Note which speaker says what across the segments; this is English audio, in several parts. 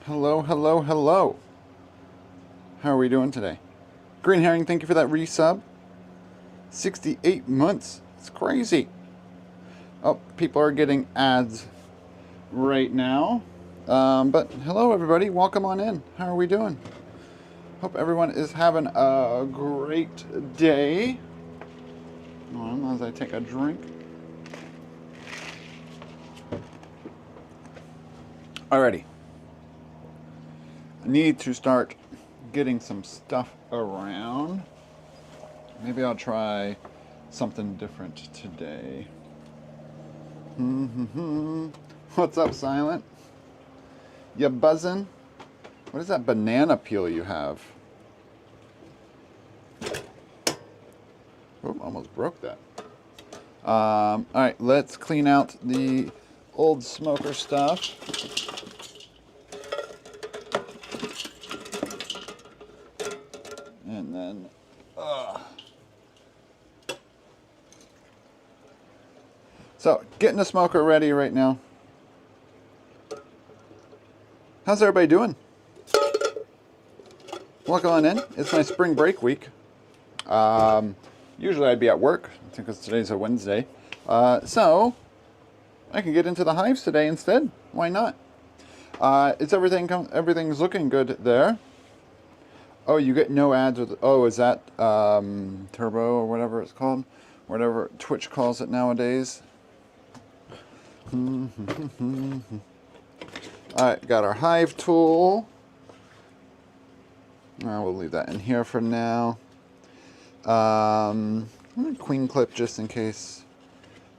Speaker 1: Hello, hello, hello. How are we doing today? Green Herring, thank you for that resub. 68 months. It's crazy. Oh, people are getting ads right now. But hello, everybody. Welcome on in. How are we doing? Hope everyone is having a great day. As I take a drink. Alrighty. I need to start getting some stuff around. Maybe I'll try something different today. What's up, Silent? You buzzing? What is that banana peel you have? Oh, almost broke that. Alright, let's clean out the old smoker stuff. And then, so, getting the smoker ready right now. How's everybody doing? Welcome on in. It's my spring break week. Usually I'd be at work, because today's a Wednesday. So, I can get into the hives today instead. Why not? Everything's looking good there. Oh, you get no ads with, oh, is that Turbo or whatever it's called? Whatever Twitch calls it nowadays. Alright, got our hive tool. We'll leave that in here for now. Queen clip just in case.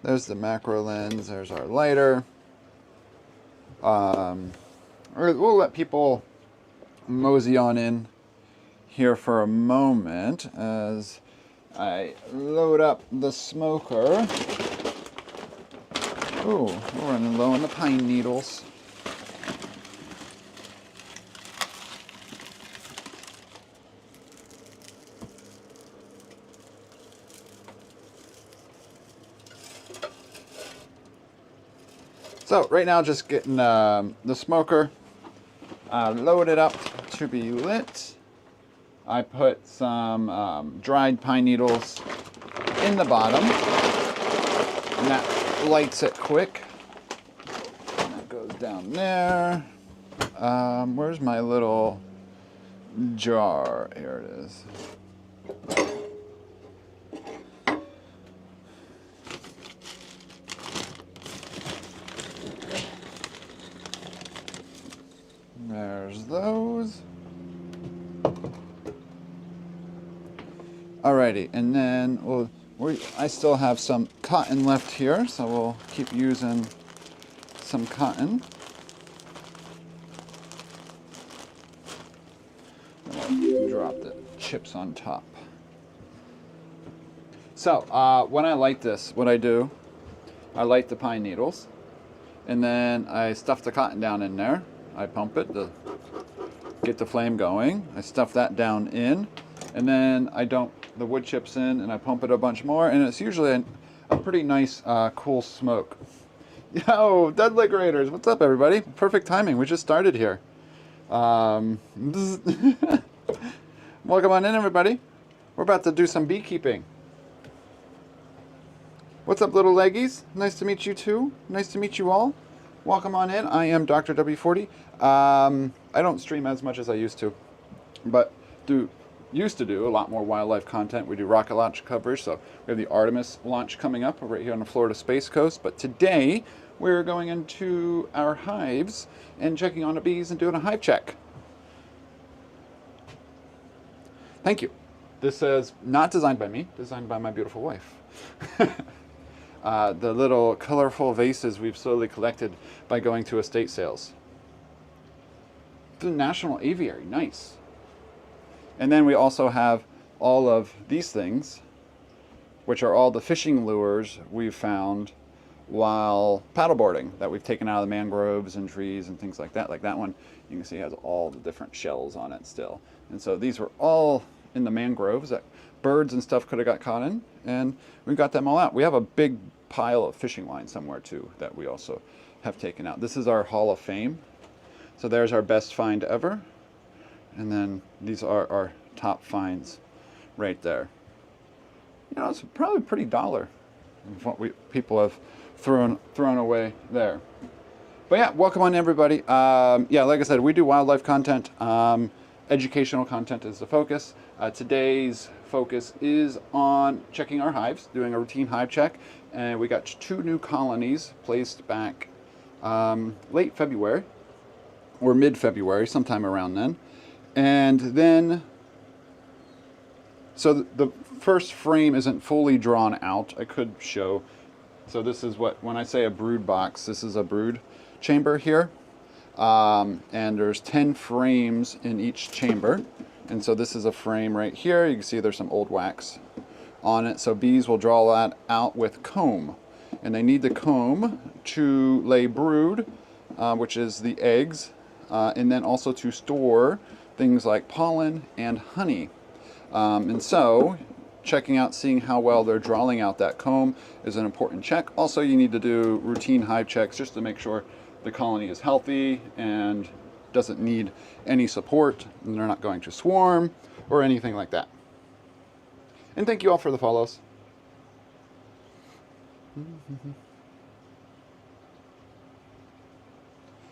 Speaker 1: There's the macro lens. There's our lighter. We'll let people mosey on in here for a moment as I load up the smoker. Ooh, we're running low on the pine needles. So right now just getting the smoker loaded up to be lit. I put some dried pine needles in the bottom, and that lights it quick. And that goes down there. Where's my little jar? Here it is. There's those. Alrighty, and then I still have some cotton left here, so we'll keep using some cotton. And we'll drop the chips on top. So, when I light this, what I do, I light the pine needles, and then I stuff the cotton down in there. I pump it to get the flame going. I stuff that down in, and then I dump the wood chips in, and I pump it a bunch more, and it's usually a pretty nice, cool smoke. Yo, Dead Liquidators, what's up, everybody? Perfect timing. We just started here. Welcome on in, everybody. We're about to do some beekeeping. What's up, little leggies? Nice to meet you too. Nice to meet you all. Welcome on in. I am Dr. W40. I don't stream as much as I used to, but used to do a lot more wildlife content. We do rocket launch coverage, so we have the Artemis launch coming up right here on the Florida Space Coast. But today, we're going into our hives and checking on the bees and doing a hive check. Thank you. This says, not designed by me, designed by my beautiful wife. The little colorful vases we've slowly collected by going to estate sales. The National Aviary, nice. And then we also have all of these things, which are all the fishing lures we've found while paddleboarding that we've taken out of the mangroves and trees and things like that. Like that one, you can see has all the different shells on it still. And so these were all in the mangroves that birds and stuff could have got caught in, and we got them all out. We have a big pile of fishing line somewhere too that we also have taken out. This is our Hall of Fame. So there's our best find ever. And then these are our top finds right there. You know, it's probably pretty dollar of what people have thrown away there. But yeah, welcome on everybody. Yeah, like I said, we do wildlife content. Educational content is the focus. Today's focus is on checking our hives, doing a routine hive check. And we got 2 new colonies placed back late February or mid-February, sometime around then. And then, so the first frame isn't fully drawn out. I could show. So this is what, when I say a brood box, this is a brood chamber here. And there's 10 frames in each chamber. And so this is a frame right here. You can see there's some old wax on it. So bees will draw that out with comb. And they need the comb to lay brood, which is the eggs, and then also to store things like pollen and honey. And so checking out, seeing how well they're drawing out that comb is an important check. Also, you need to do routine hive checks just to make sure the colony is healthy and doesn't need any support, and they're not going to swarm or anything like that. And thank you all for the follows.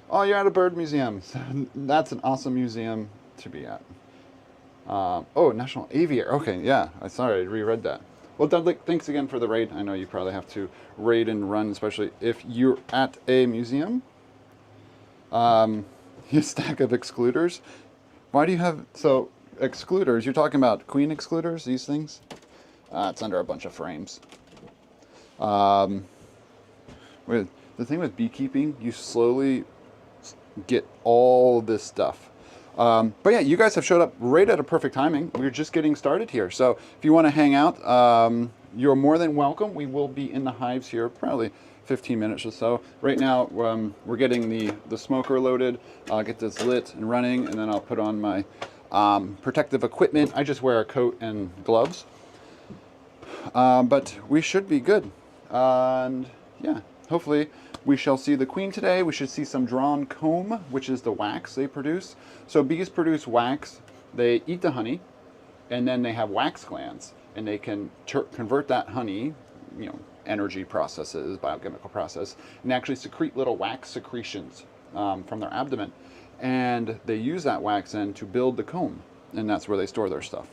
Speaker 1: Oh, you're at a bird museum. That's an awesome museum to be at. Oh, National Aviary. Okay, yeah. Sorry, I reread that. Well, Dudley, thanks again for the raid. I know you probably have to raid and run, especially if you're at a museum. You stack of excluders. Why do you have, so excluders, you're talking about queen excluders, these things? It's under a bunch of frames. The thing with beekeeping, you slowly get all this stuff. But yeah, you guys have showed up right at a perfect timing. We're just getting started here. So if you want to hang out, you're more than welcome. We will be in the hives here probably 15 minutes or so. Right now, we're getting the smoker loaded. I'll get this lit and running, and then I'll put on my protective equipment. I just wear a coat and gloves. But we should be good. And yeah, hopefully we shall see the queen today. We should see some drawn comb, which is the wax they produce. So bees produce wax, they eat the honey, and then they have wax glands, and they can convert that honey, you know, energy processes, biochemical process, and actually secrete little wax secretions from their abdomen. And they use that wax then to build the comb, and that's where they store their stuff.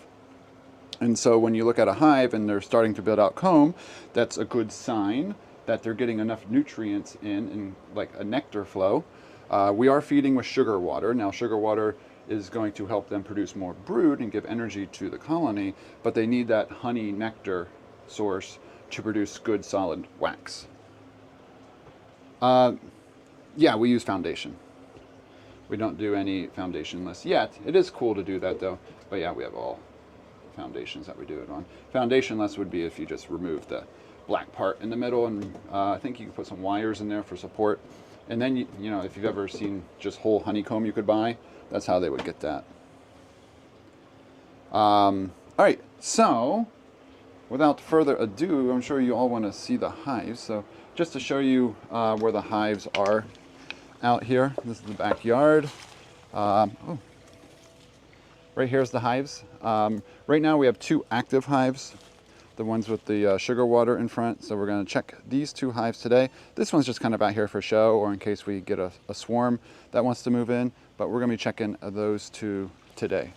Speaker 1: And so when you look at a hive and they're starting to build out comb, that's a good sign that they're getting enough nutrients in like a nectar flow. We are feeding with sugar water. Now sugar water is going to help them produce more brood and give energy to the colony, but they need that honey nectar source to produce good solid wax. Yeah, we use foundation. We don't do any foundationless yet. It is cool to do that though, but yeah, we have all foundations that we do it on. Foundationless would be if you just remove the black part in the middle, and I think you can put some wires in there for support. And then, you know, if you've ever seen just whole honeycomb you could buy, that's how they would get that. All right, so without further ado, I'm sure you all want to see the hives. So just to show you where the hives are out here, this is the backyard. Oh. Right here's the hives. Right now we have 2 active hives, the ones with the sugar water in front. So we're going to check these 2 hives today. This one's just kind of out here for show, or in case we get a swarm that wants to move in. But we're going to be checking those 2 today.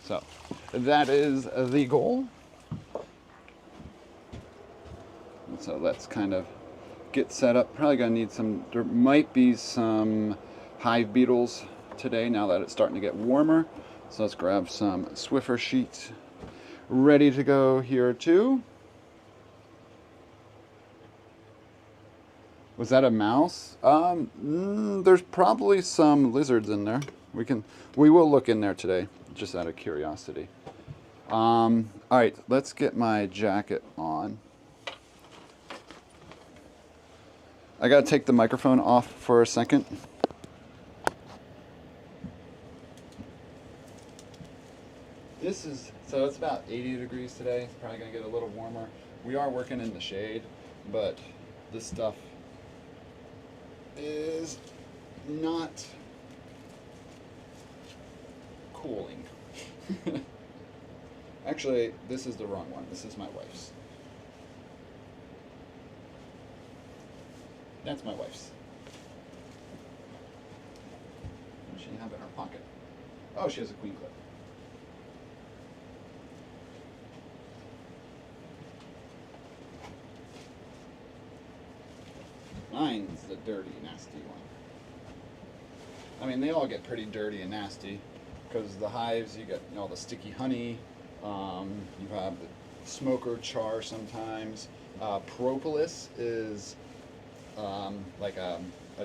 Speaker 1: So that is the goal. And so let's kind of get set up. Probably going to need some, there might be some hive beetles today now that it's starting to get warmer. So let's grab some Swiffer sheets ready to go here too. Was that a mouse? There's probably some lizards in there. We will look in there today, just out of curiosity. All right, let's get my jacket on. I gotta take the microphone off for a second. So it's about 80 degrees today. It's probably gonna get a little warmer. We are working in the shade, but this stuff is not cooling. Actually, this is the wrong one. This is my wife's. That's my wife's. What does she have in her pocket? Oh, she has a queen clip. Mine's the dirty, nasty one. I mean, they all get pretty dirty and nasty because the hives, you get all the sticky honey. You have the smoker char sometimes. Propolis is like a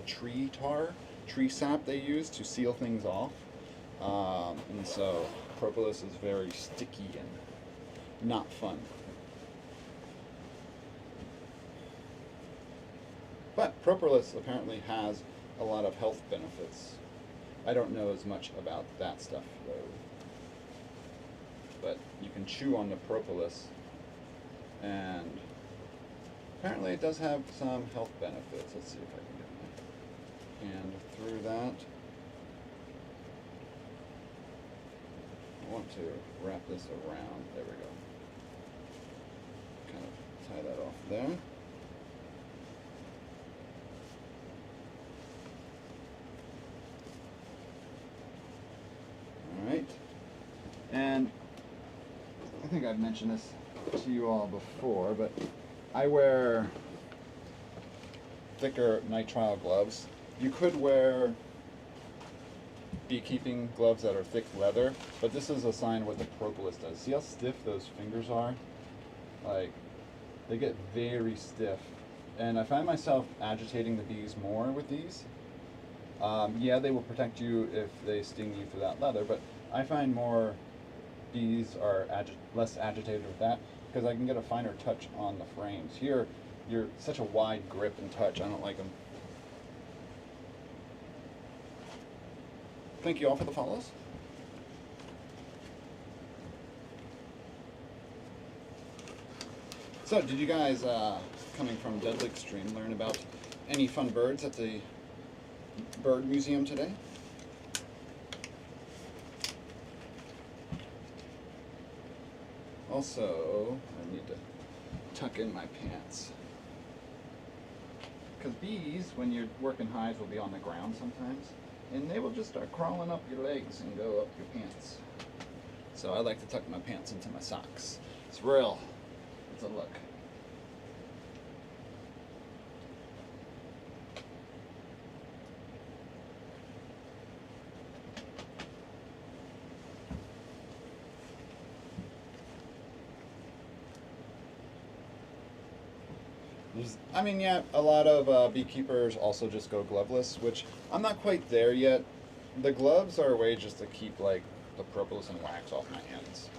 Speaker 1: tree tar, tree sap they use to seal things off. And so propolis is very sticky and not fun. But propolis apparently has a lot of health benefits. I don't know as much about that stuff though. But you can chew on the propolis, and apparently it does have some health benefits. Let's see if I can get my hand through that. I want to wrap this around. There we go. Kind of tie that off there. Alright. And I think I've mentioned this to you all before, but I wear thicker nitrile gloves. You could wear beekeeping gloves that are thick leather, but this is a sign what the propolis does. See how stiff those fingers are? Like, they get very stiff. And I find myself agitating the bees more with these. Yeah, they will protect you if they sting you through that leather, but I find more bees are less agitated with that because I can get a finer touch on the frames. Here, you're such a wide grip and touch. I don't like them. Thank you all for the follows. So, did you guys, coming from Deadly Extreme, learn about any fun birds at the Bird Museum today? Also, I need to tuck in my pants. Because bees, when you're working hives, will be on the ground sometimes, and they will just start crawling up your legs and go up your pants. So I like to tuck my pants into my socks. It's real. It's a look. I mean, yeah, a lot of beekeepers also just go gloveless, which I'm not quite there yet. The gloves are a way just to keep, like, the propolis and wax off my hands.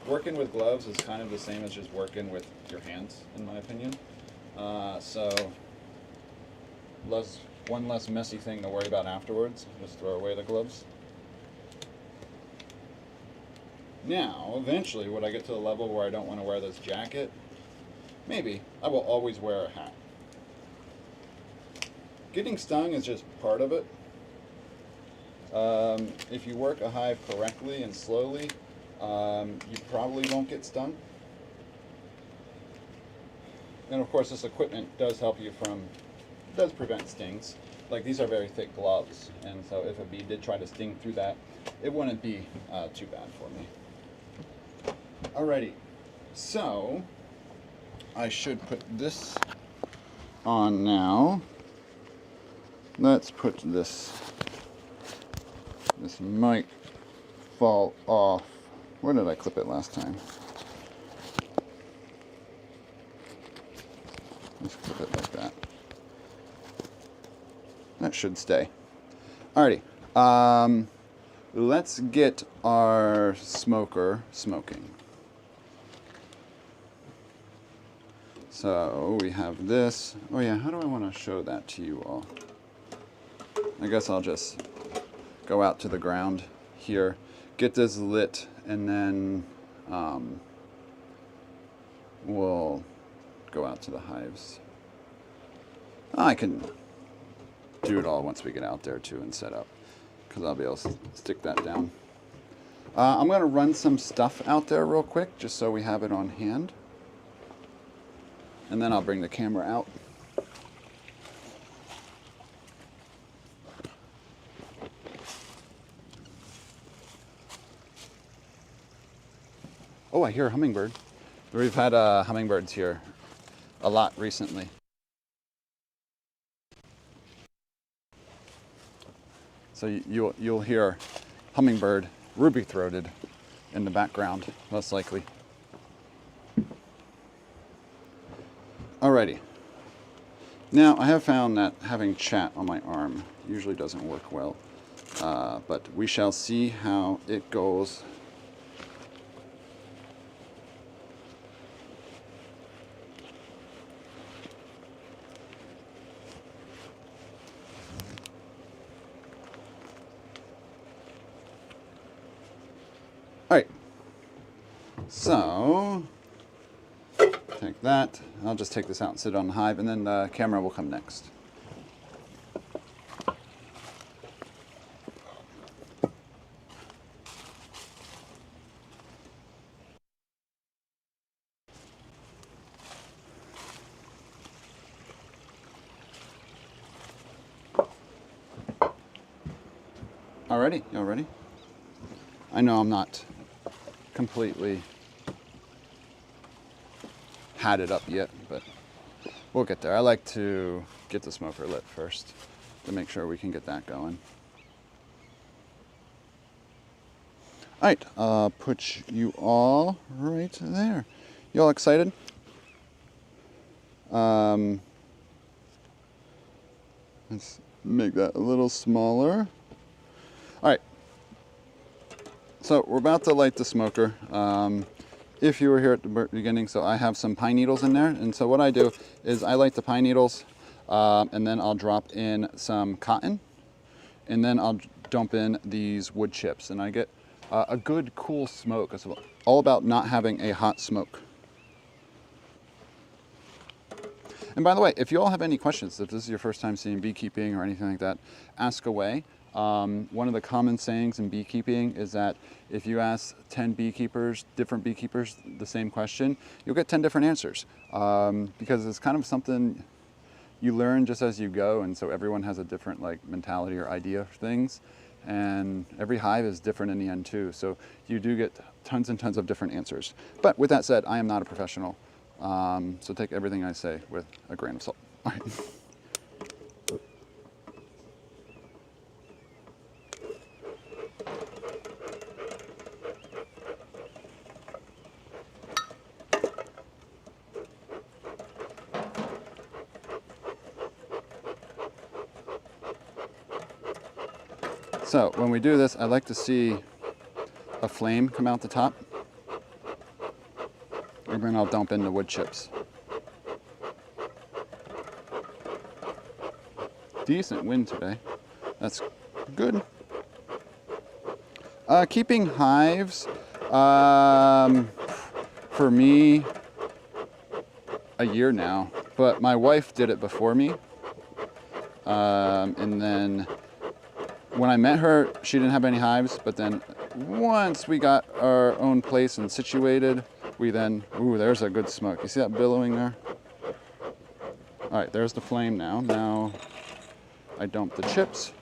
Speaker 1: Working with gloves is kind of the same as just working with your hands, in my opinion. So, one less messy thing to worry about afterwards. Just throw away the gloves. Now, eventually, would I get to the level where I don't want to wear this jacket? Maybe. I will always wear a hat. Getting stung is just part of it. If you work a hive correctly and slowly, you probably won't get stung. And of course, this equipment does help you does prevent stings. Like, these are very thick gloves, and so if a bee did try to sting through that, it wouldn't be too bad for me. Alrighty, so I should put this on now. Let's put this. This might fall off. Where did I clip it last time? Let's clip it like that. That should stay. Alrighty. Let's get our smoker smoking. So we have this. Oh yeah, how do I want to show that to you all? I guess I'll just go out to the ground here, get this lit, and then we'll go out to the hives. I can do it all once we get out there too and set up, because I'll be able to stick that down. I'm going to run some stuff out there real quick just so we have it on hand, and then I'll bring the camera out. Oh, I hear a hummingbird. We've had hummingbirds here a lot recently. So you'll hear hummingbird, ruby-throated, in the background, most likely. Alrighty. Now, I have found that having chat on my arm usually doesn't work well, but we shall see how it goes. Alright, so take that. I'll just take this out and sit it on the hive, and then the camera will come next. Alrighty, y'all ready? I know I'm not completely had it up yet, but we'll get there. I like to get the smoker lit first to make sure we can get that going. All right, put you all right there. You all excited? Let's make that a little smaller. All right. So we're about to light the smoker. If you were here at the beginning, so I have some pine needles in there. And so what I do is I light the pine needles, and then I'll drop in some cotton, and then I'll dump in these wood chips, and I get a good cool smoke. It's all about not having a hot smoke. And by the way, if you all have any questions, if this is your first time seeing beekeeping or anything like that, ask away. One of the common sayings in beekeeping is that if you ask 10 beekeepers, different beekeepers, the same question, you'll get 10 different answers, because it's kind of something you learn just as you go, and so everyone has a different mentality or idea of things, and every hive is different in the end too, so you do get tons and tons of different answers. But with that said, I am not a professional, so take everything I say with a grain of salt. All right. So when we do this, I like to see a flame come out the top, and then I'll dump in the wood chips. Decent wind today. That's good. Keeping hives, for me, a year now, but my wife did it before me, and then when I met her, she didn't have any hives, but then once we got our own place and situated, we then, ooh, there's a good smoke. You see that billowing there? All right, there's the flame now. Now I dump the chips.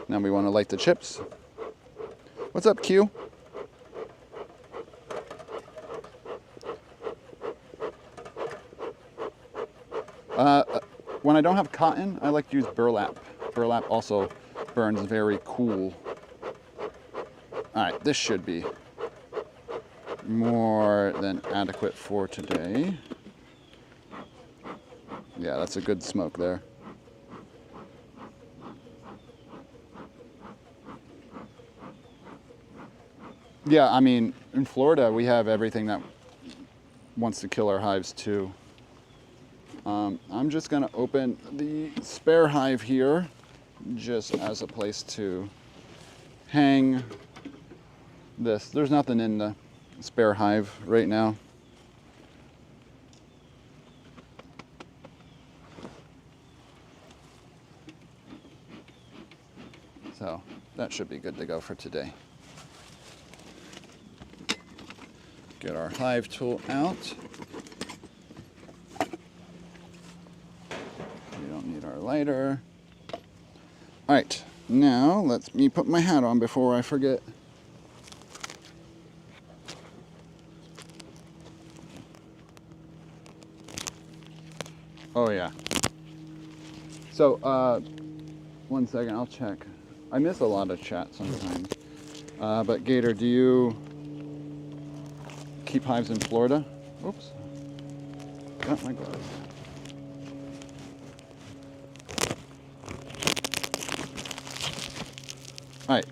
Speaker 1: Now we want to light the chips. What's up, Q? When I don't have cotton, I like to use burlap. Burlap also burns very cool. All right, this should be more than adequate for today. Yeah, that's a good smoke there. Yeah, I mean, in Florida, we have everything that wants to kill our hives too. I'm just gonna open the spare hive here, just as a place to hang this. There's nothing in the spare hive right now. So that should be good to go for today. Get our hive tool out. We don't need our lighter. All right, now let me put my hat on before I forget. Oh yeah. So, 1 second, I'll check. I miss a lot of chat sometimes. But Gator, do you keep hives in Florida? Oops. Got my gloves. All right.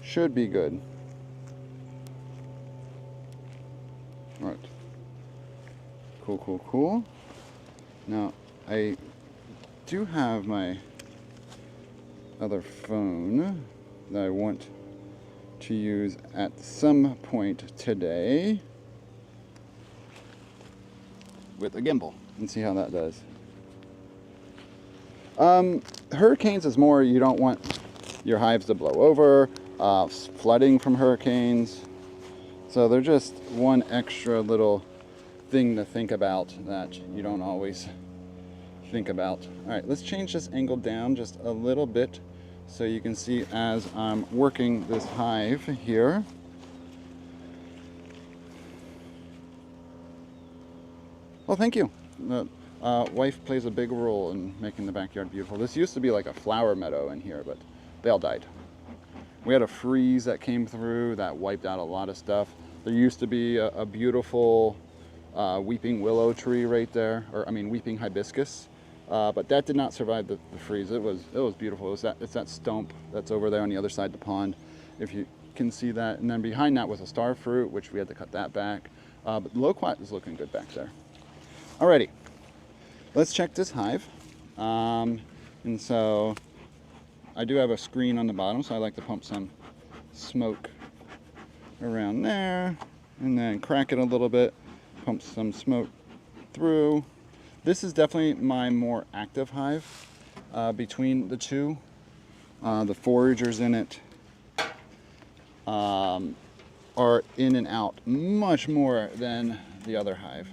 Speaker 1: Should be good. All right. Cool, cool, cool. Now, I do have my other phone that I want to use at some point today with a gimbal and see how that does. Hurricanes is more you don't want your hives to blow over, flooding from hurricanes. So they're just one extra little thing to think about that you don't always think about. All right, let's change this angle down just a little bit so you can see as I'm working this hive here. Well, thank you. Wife plays a big role in making the backyard beautiful. This used to be like a flower meadow in here, but they all died. We had a freeze that came through that wiped out a lot of stuff. There used to be a beautiful weeping willow tree right there, or I mean weeping hibiscus, but that did not survive the freeze. It was beautiful. It's that stump that's over there on the other side of the pond, if you can see that. And then behind that was a star fruit, which we had to cut that back. But loquat is looking good back there. Alrighty, let's check this hive. And so I do have a screen on the bottom, so I like to pump some smoke around there and then crack it a little bit, pump some smoke through. This is definitely my more active hive between the two. The foragers in it are in and out much more than the other hive.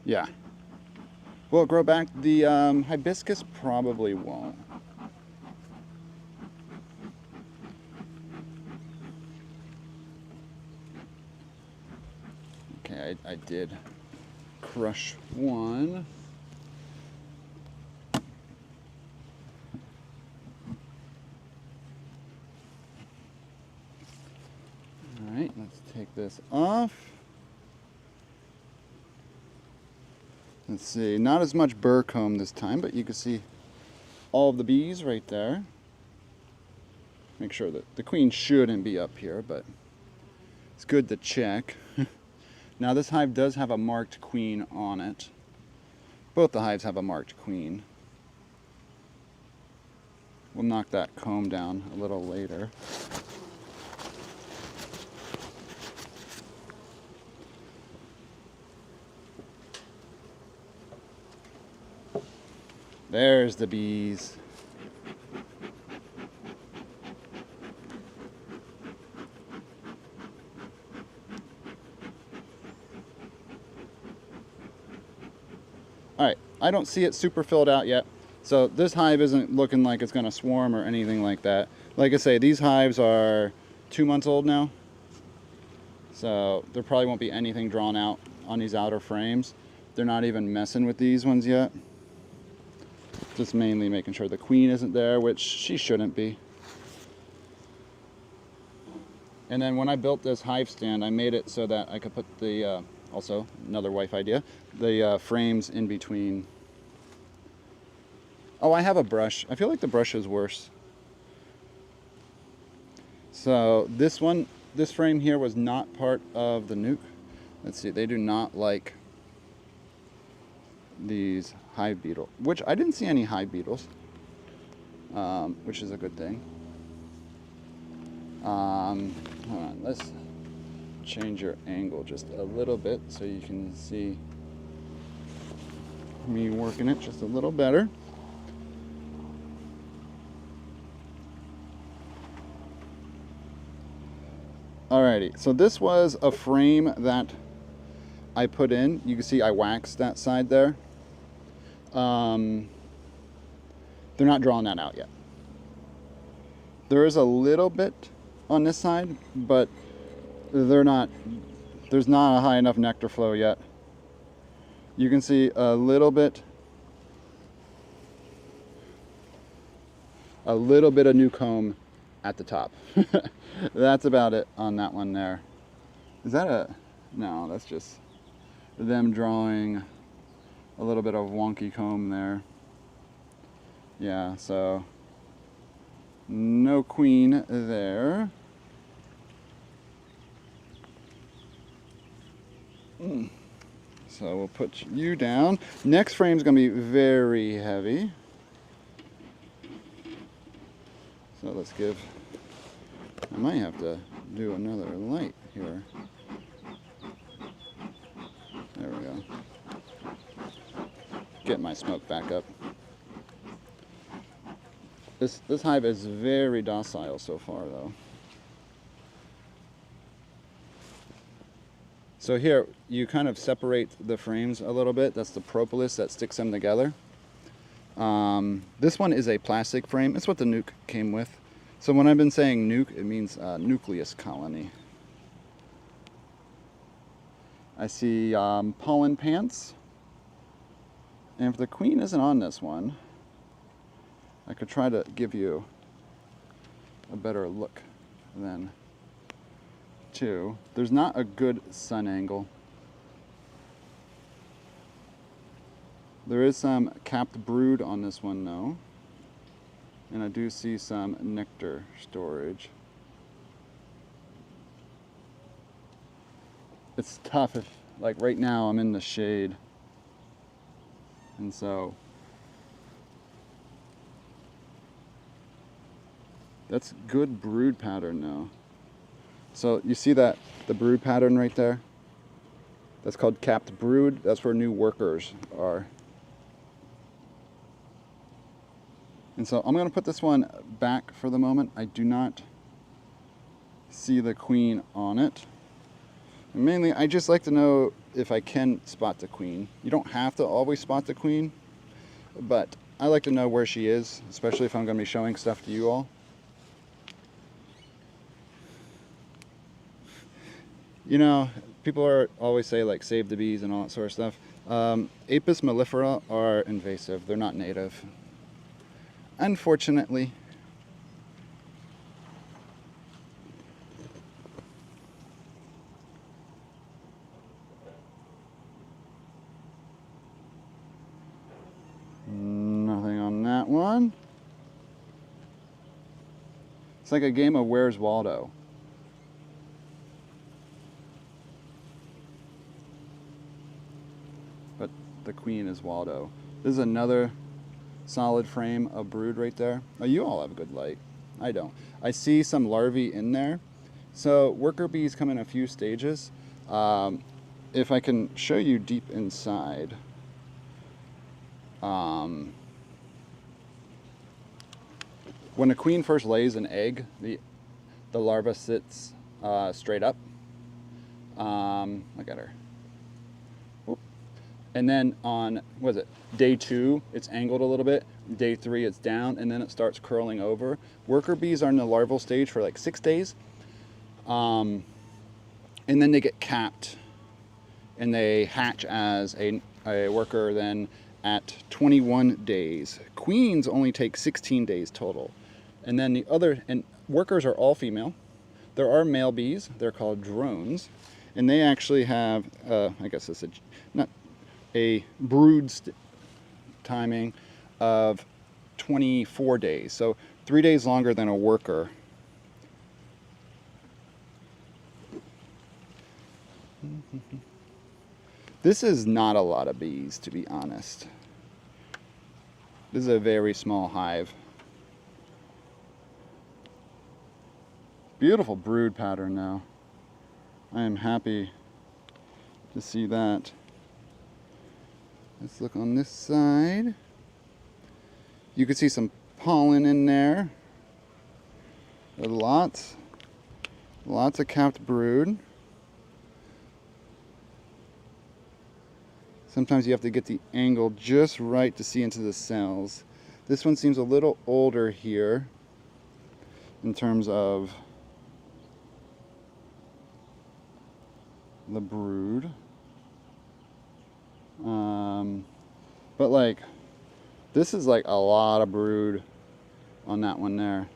Speaker 1: Yeah. Will it grow back? The hibiscus probably won't. Okay, I did crush one. All right, let's take this off. Let's see, not as much burr comb this time, but you can see all of the bees right there. Make sure that the queen shouldn't be up here, but it's good to check. Now this hive does have a marked queen on it. Both the hives have a marked queen. We'll knock that comb down a little later. There's the bees. All right, I don't see it super filled out yet. So this hive isn't looking like it's gonna swarm or anything like that. Like I say, these hives are 2 months old now. So there probably won't be anything drawn out on these outer frames. They're not even messing with these ones yet. Just mainly making sure the queen isn't there, which she shouldn't be. And then when I built this hive stand, I made it so that I could put the, also another wife idea, the frames in between. Oh, I have a brush. I feel like the brush is worse. So this one, this frame here was not part of the nuke. Let's see, they do not like these hive beetle, which I didn't see any hive beetles, which is a good thing. Hold on, let's change your angle just a little bit so you can see me working it just a little better. Alrighty, so this was a frame that I put in. You can see I waxed that side there. They're not drawing that out yet. There is a little bit on this side, but there's not a high enough nectar flow yet. You can see a little bit of new comb at the top. That's about it on that one there. Is that a, no, that's just them drawing a little bit of wonky comb there. Yeah, so no queen there. So we'll put you down. Next frame is going to be very heavy. So let's give, I might have to do another light here. There we go. Get my smoke back up. This hive is very docile so far though. So here, you kind of separate the frames a little bit. That's the propolis that sticks them together. This one is a plastic frame. It's what the nuke came with. So when I've been saying nuke, it means nucleus colony. I see pollen pants. And if the queen isn't on this one, I could try to give you a better look than two. There's not a good sun angle. There is some capped brood on this one though. And I do see some nectar storage. It's tough if, like right now, I'm in the shade. And so that's good brood pattern now. So you see that, the brood pattern right there? That's called capped brood. That's where new workers are. And so I'm going to put this one back for the moment. I do not see the queen on it. And mainly, I just like to know if I can spot the queen. You don't have to always spot the queen, but I like to know where she is, especially if I'm going to be showing stuff to you all. You know, people always say like save the bees and all that sort of stuff. Apis mellifera are invasive. They're not native. Unfortunately. Nothing on that one. It's like a game of Where's Waldo. But the queen is Waldo. This is another solid frame of brood right there. Oh, you all have good light. I don't. I see some larvae in there. So worker bees come in a few stages. If I can show you deep inside. When a queen first lays an egg, the larva sits straight up. Look at her. And then on, what is it, day 2, it's angled a little bit. Day 3, it's down, and then it starts curling over. Worker bees are in the larval stage for like 6 days. And then they get capped, and they hatch as a worker then at 21 days. Queens only take 16 days total. And then and workers are all female. There are male bees, they're called drones, and they actually have, I guess it's a brood timing of 24 days, so 3 days longer than a worker. This is not a lot of bees, to be honest. This is a very small hive. Beautiful brood pattern now. I am happy to see that. Let's look on this side. You can see some pollen in there. There's lots of capped brood. Sometimes you have to get the angle just right to see into the cells. This one seems a little older here in terms of the brood. But like, this is like a lot of brood on that one there.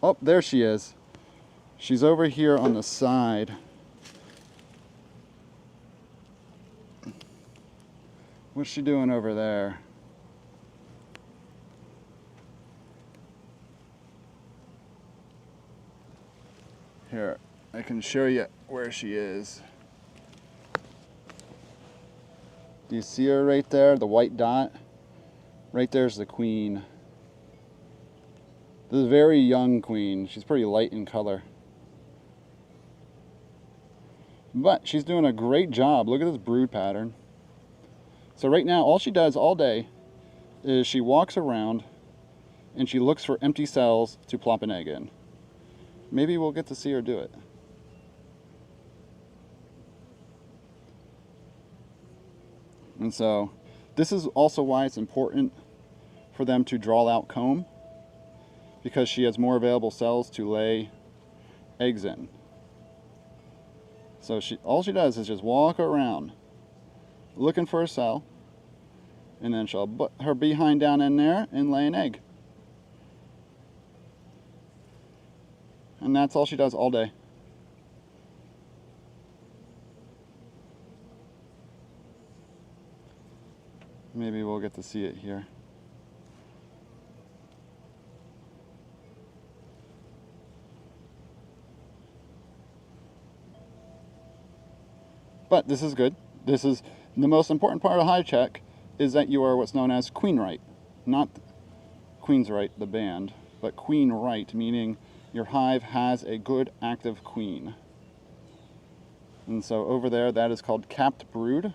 Speaker 1: Oh, there she is. She's over here on the side. What's she doing over there? Here, I can show you where she is. Do you see her right there, the white dot? Right there's the queen. This is a very young queen. She's pretty light in color. But she's doing a great job. Look at this brood pattern. So right now, all she does all day is she walks around and she looks for empty cells to plop an egg in. Maybe we'll get to see her do it. And so this is also why it's important for them to draw out comb, because she has more available cells to lay eggs in. So all she does is just walk around looking for a cell, and then she'll put her behind down in there and lay an egg. And that's all she does all day. Maybe we'll get to see it here. But this is good. This is the most important part of hive check, is that you are what's known as queen right. Not Queen's Right, the band, but queen right, meaning your hive has a good active queen. And so over there, that is called capped brood.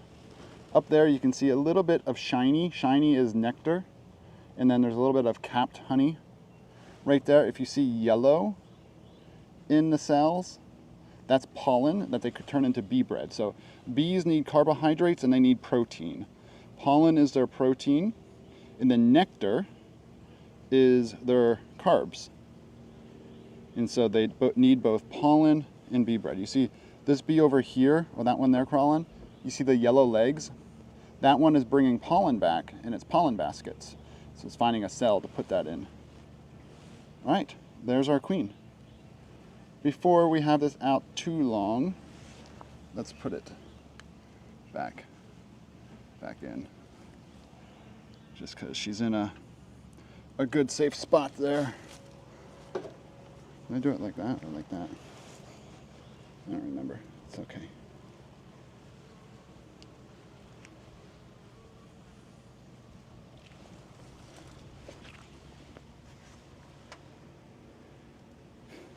Speaker 1: Up there you can see a little bit of shiny. Shiny is nectar. And then there's a little bit of capped honey. Right there, if you see yellow in the cells, that's pollen that they could turn into bee bread. So bees need carbohydrates and they need protein. Pollen is their protein, and then nectar is their carbs. And so they need both pollen and bee bread. You see this bee over here, or that one there crawling, you see the yellow legs? That one is bringing pollen back in its pollen baskets. So it's finding a cell to put that in. All right, there's our queen. Before we have this out too long, let's put it back in. Just because she's in a good safe spot there. Can I do it like that or like that? I don't remember. It's okay.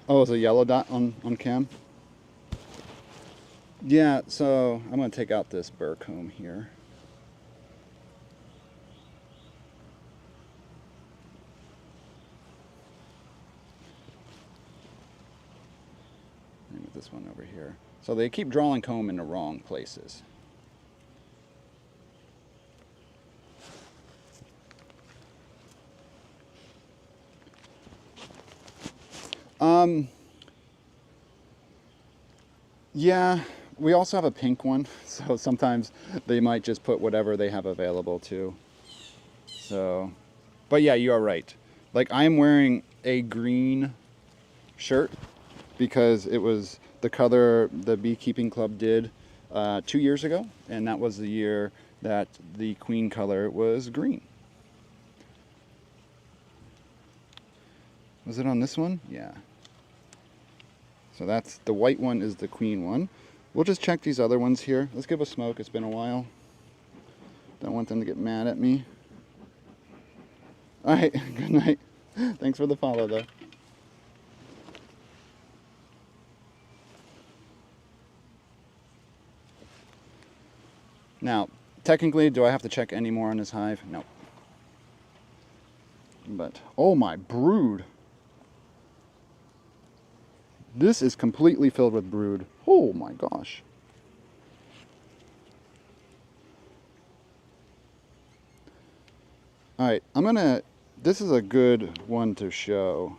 Speaker 1: Oh, it's a yellow dot on cam? Yeah, so I'm going to take out this burr comb here. And with this one over here. So they keep drawing comb in the wrong places. Yeah, we also have a pink one, so sometimes they might just put whatever they have available too. So, but yeah, you are right. Like, I'm wearing a green shirt because it was the color the Beekeeping Club did 2 years ago, and that was the year that the queen color was green. Was it on this one? Yeah. So that's the white one is the queen one. We'll just check these other ones here. Let's give a smoke. It's been a while. Don't want them to get mad at me. All right. Good night. Thanks for the follow, though. Now, technically, do I have to check any more on this hive? No. But, oh my brood. This is completely filled with brood. Oh my gosh. Alright, this is a good one to show.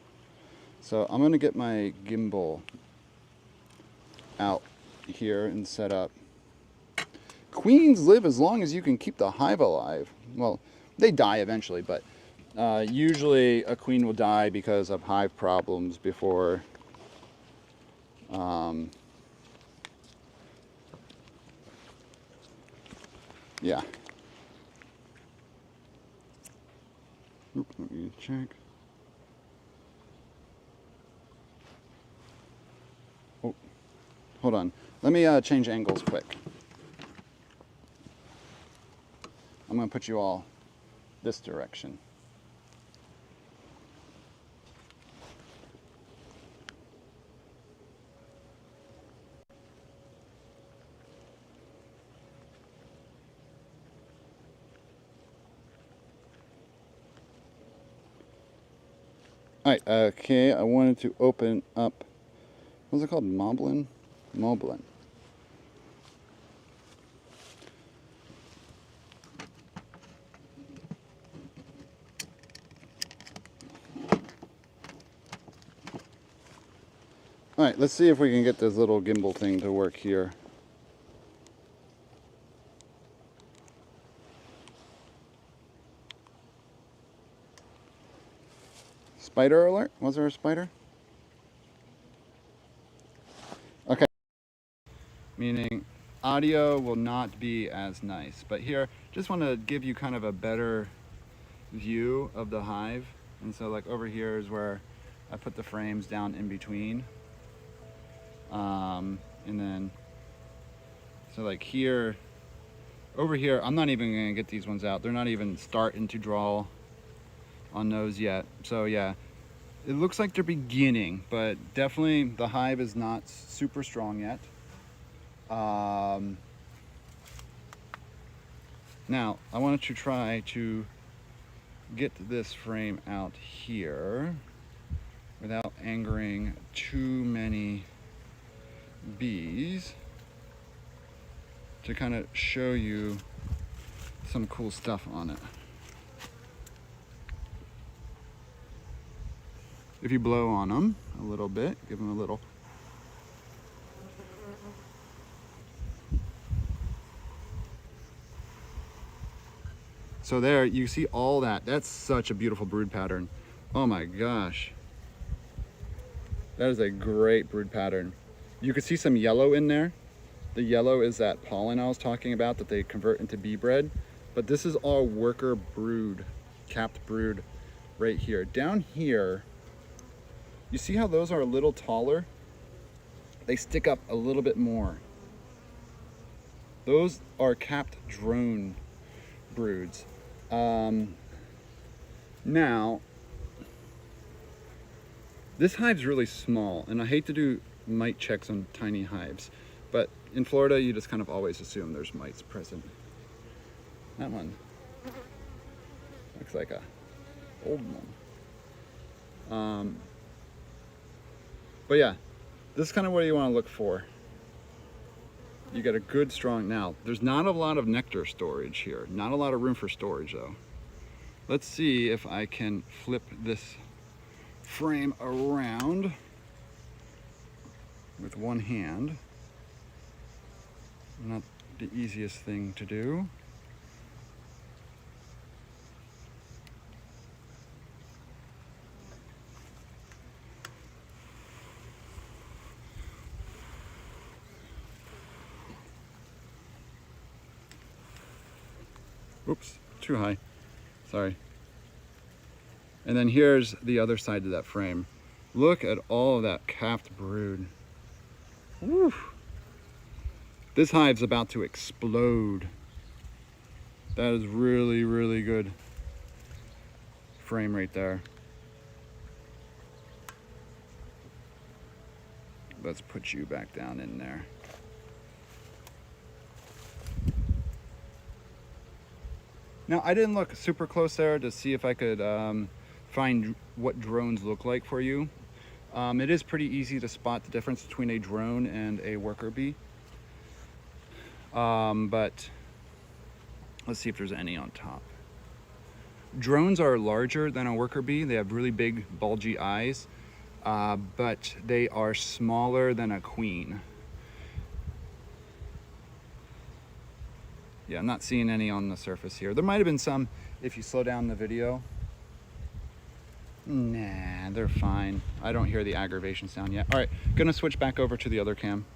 Speaker 1: So I'm gonna get my gimbal out here and set up. Queens live as long as you can keep the hive alive. Well, they die eventually, but usually a queen will die because of hive problems before yeah. Oop, let me check. Oh, hold on. Let me change angles quick. I'm going to put you all this direction. Alright, okay, I wanted to open up, what's it called? Moblin? Moblin. Alright, let's see if we can get this little gimbal thing to work here. Spider alert? Was there a spider? Okay. Meaning audio will not be as nice. But here, just want to give you kind of a better view of the hive. And so like over here is where I put the frames down in between. And then, so like here, over here, I'm not even going to get these ones out. They're not even starting to draw on those yet. So yeah, it looks like they're beginning, but definitely the hive is not super strong yet. Now I wanted to try to get this frame out here without angering too many bees to kind of show you some cool stuff on it. If you blow on them a little bit, give them a little. So there, you see all that. That's such a beautiful brood pattern. Oh my gosh. That is a great brood pattern. You can see some yellow in there. The yellow is that pollen I was talking about that they convert into bee bread. But this is all worker brood, capped brood right here. Down here, you see how those are a little taller? They stick up a little bit more. Those are capped drone broods. Now, this hive's really small, and I hate to do mite checks on tiny hives, but in Florida, you just kind of always assume there's mites present. That one looks like a old one. But yeah, this is kind of what you want to look for. You get a good strong, now there's not a lot of nectar storage here, not a lot of room for storage though. Let's see if I can flip this frame around with one hand. Not the easiest thing to do. Oops, too high, sorry. And then here's the other side of that frame. Look at all of that capped brood. Woo. This hive's about to explode. That is really, really good frame right there. Let's put you back down in there. Now, I didn't look super close there to see if I could find what drones look like for you. It is pretty easy to spot the difference between a drone and a worker bee. But let's see if there's any on top. Drones are larger than a worker bee. They have really big, bulgy eyes, but they are smaller than a queen. Yeah, I'm not seeing any on the surface here. There might have been some if you slow down the video. Nah, they're fine. I don't hear the aggravation sound yet. All right, gonna switch back over to the other cam.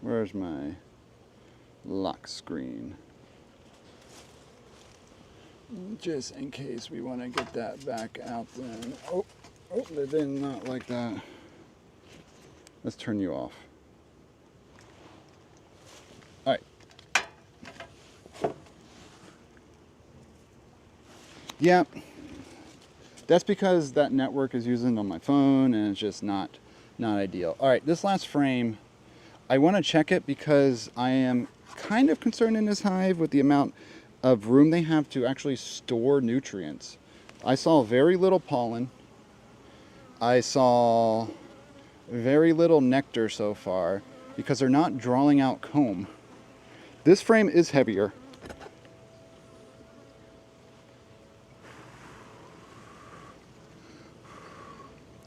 Speaker 1: Where's my lock screen? Just in case we want to get that back out then. Oh, they did not like that. Let's turn you off. All right. Yeah, that's because that network is using on my phone and it's just not ideal. All right, this last frame, I want to check it because I am kind of concerned in this hive with the amount of room they have to actually store nutrients. I saw very little pollen. I saw very little nectar so far because they're not drawing out comb. This frame is heavier.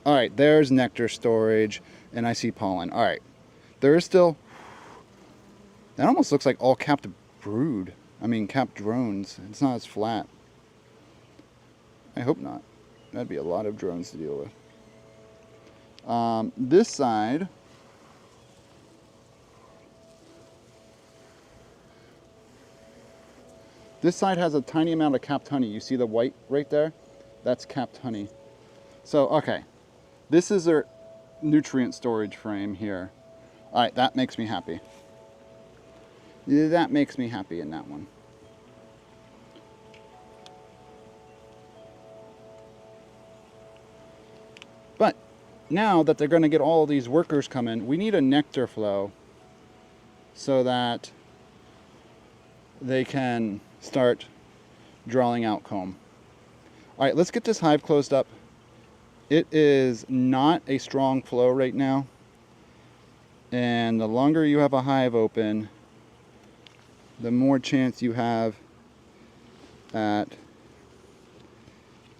Speaker 1: All right, there's nectar storage and I see pollen. All right, there is still, that almost looks like all capped brood. I mean, capped drones. It's not as flat. I hope not. That'd be a lot of drones to deal with. This side, has a tiny amount of capped honey. You see the white right there? That's capped honey. So, okay. This is their nutrient storage frame here. All right, that makes me happy. That makes me happy in that one. But now that they're going to get all these workers coming, we need a nectar flow so that they can start drawing out comb. All right, let's get this hive closed up. It is not a strong flow right now. And the longer you have a hive open, the more chance you have at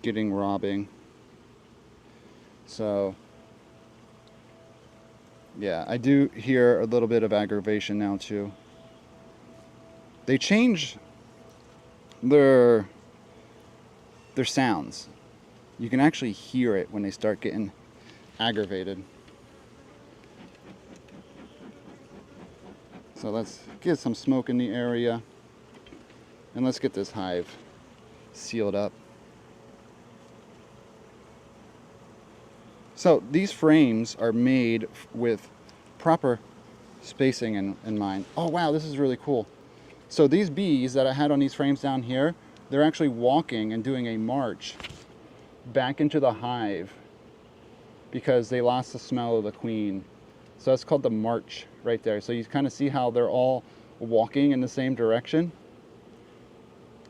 Speaker 1: getting robbing. So, yeah, I do hear a little bit of aggravation now too. They change their sounds. You can actually hear it when they start getting aggravated. So let's get some smoke in the area and let's get this hive sealed up. So these frames are made with proper spacing in mind. Oh wow, this is really cool. So these bees that I had on these frames down here, they're actually walking and doing a march back into the hive because they lost the smell of the queen. So that's called the march right there. So you kind of see how they're all walking in the same direction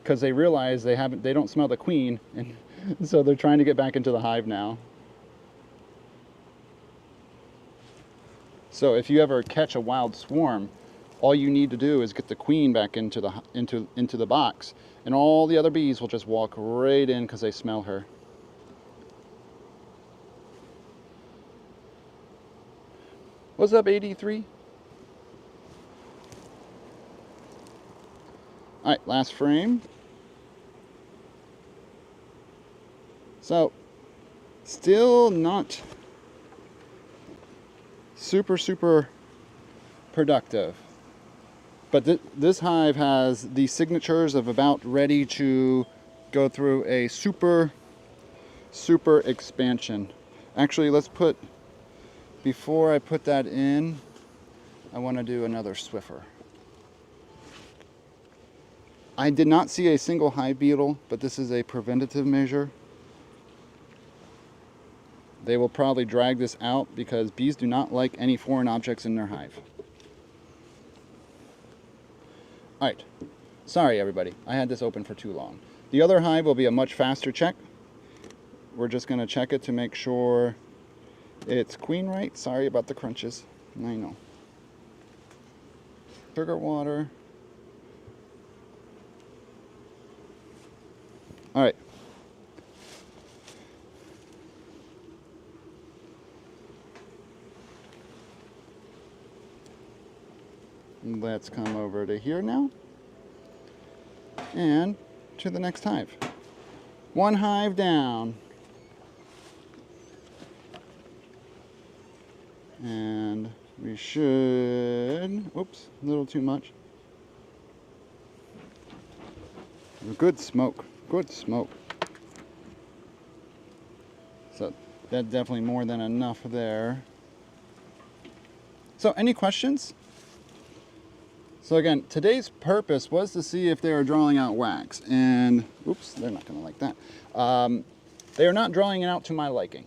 Speaker 1: because they realize they don't smell the queen, and so they're trying to get back into the hive now. So if you ever catch a wild swarm, all you need to do is get the queen back into the box, and all the other bees will just walk right in because they smell her. What's up, 83? All right, last frame. So, still not super productive. But this hive has the signatures of about ready to go through a super expansion. Actually, before I put that in, I want to do another Swiffer. I did not see a single hive beetle, but this is a preventative measure. They will probably drag this out because bees do not like any foreign objects in their hive. All right, sorry everybody, I had this open for too long. The other hive will be a much faster check. We're just gonna check it to make sure it's queen right. Sorry about the crunches, I know. Sugar water. All right. Let's come over to here now. And to the next hive. One hive down. And we should, oops, a little too much. Good smoke, good smoke. So that's definitely more than enough there. So any questions? So again, today's purpose was to see if they are drawing out wax, and oops, they're not gonna like that. They are not drawing it out to my liking.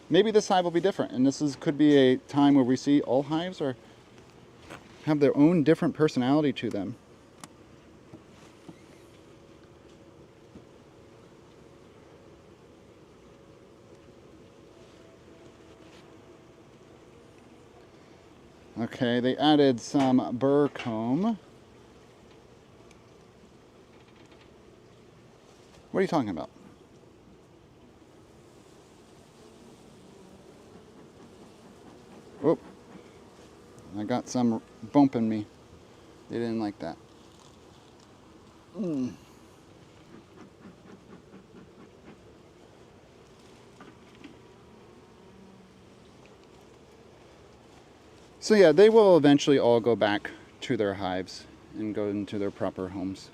Speaker 1: Maybe this hive will be different, and could be a time where we see all hives have their own different personality to them. Okay, they added some burr comb. What are you talking about? Oh, I got some bumping me. They didn't like that. So yeah, they will eventually all go back to their hives and go into their proper homes.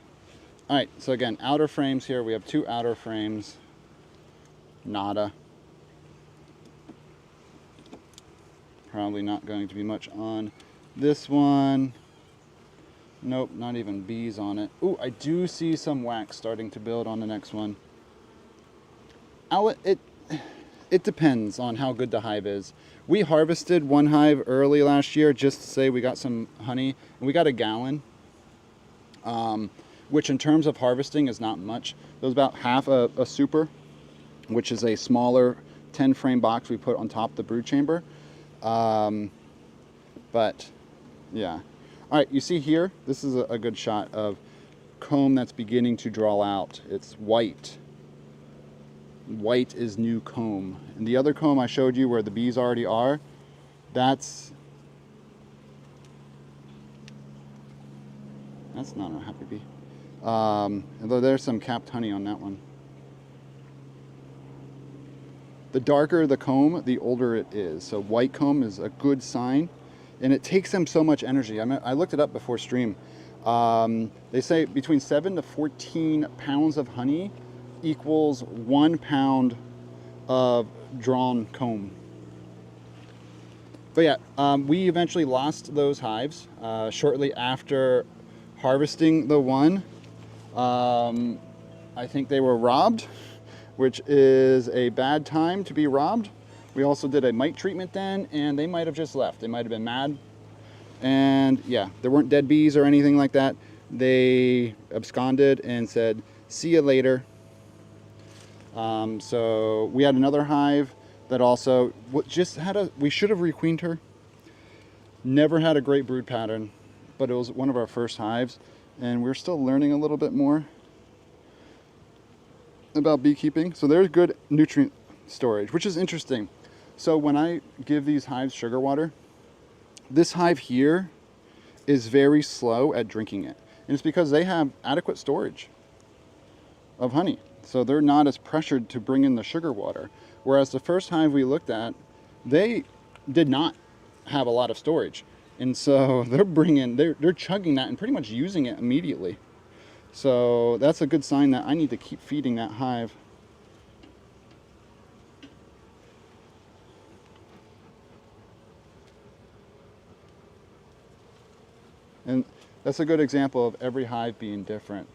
Speaker 1: All right, so again, outer frames here. We have two outer frames. Nada. Probably not going to be much on this one. Nope, not even bees on it. Ooh, I do see some wax starting to build on the next one. It depends on how good the hive is. We harvested one hive early last year just to say we got some honey, and we got a gallon, which in terms of harvesting is not much. It was about half a super, which is a smaller 10 frame box we put on top of the brood chamber. But yeah. All right, you see here, this is a good shot of comb that's beginning to draw out. It's white. White is new comb. And the other comb I showed you where the bees already are, that's not a happy bee. Although there's some capped honey on that one. The darker the comb, the older it is. So white comb is a good sign, and it takes them so much energy. I looked it up before stream. They say between 7 to 14 pounds of honey equals 1 pound of drawn comb. But yeah, we eventually lost those hives shortly after harvesting the one. I think they were robbed, which is a bad time to be robbed. We also did a mite treatment then, and they might have just left. They might have been mad. And yeah, there weren't dead bees or anything like that. They absconded and said, see you later. So we had another hive that also we should have requeened her. Never had a great brood pattern, but it was one of our first hives, and we're still learning a little bit more about beekeeping. So there's good nutrient storage, which is interesting. So when I give these hives sugar water, this hive here is very slow at drinking it. And it's because they have adequate storage of honey. So they're not as pressured to bring in the sugar water. Whereas the first hive we looked at, they did not have a lot of storage. And so they're chugging that and pretty much using it immediately. So that's a good sign that I need to keep feeding that hive. And That's a good example of every hive being different.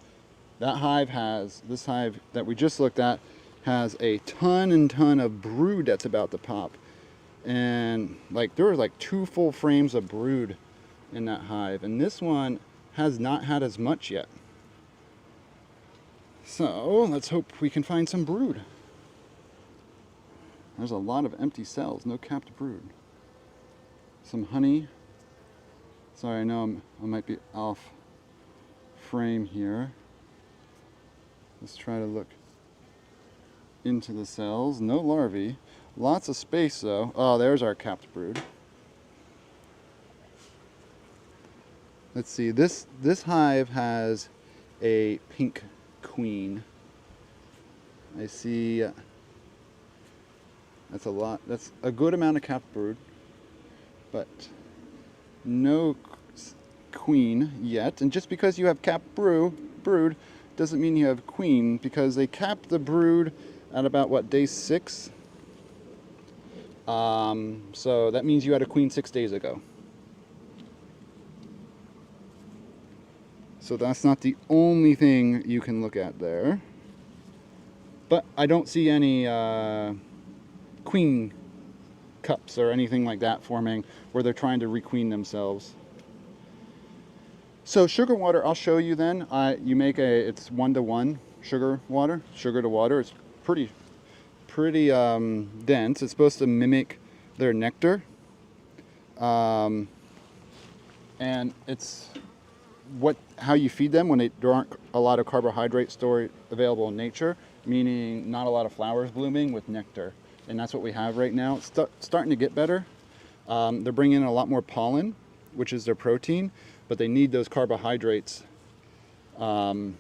Speaker 1: That hive has, this hive that we just looked at, has a ton and ton of brood that's about to pop. And like there were like 2 full frames of brood in that hive. And this one has not had as much yet. So let's hope we can find some brood. There's a lot of empty cells, no capped brood. Some honey. Sorry, I know I might be off frame here. Let's try to look into the cells. No larvae. Lots of space though. Oh, there's our capped brood. Let's see. This hive has a pink queen. I see. That's a lot. That's a good amount of capped brood, but no queen yet. And just because you have capped brood doesn't mean you have queen, because they capped the brood at about what, day 6? So that means you had a queen 6 days ago. So that's not the only thing you can look at there. But I don't see any queen cups or anything like that forming where they're trying to requeen themselves. So sugar water, I'll show you then. You make it's 1-to-1 sugar to water. It's pretty dense. It's supposed to mimic their nectar. And it's how you feed them when there aren't a lot of carbohydrate storage available in nature, meaning not a lot of flowers blooming with nectar. And that's what we have right now. It's starting to get better. They're bringing in a lot more pollen, which is their protein, but they need those carbohydrates to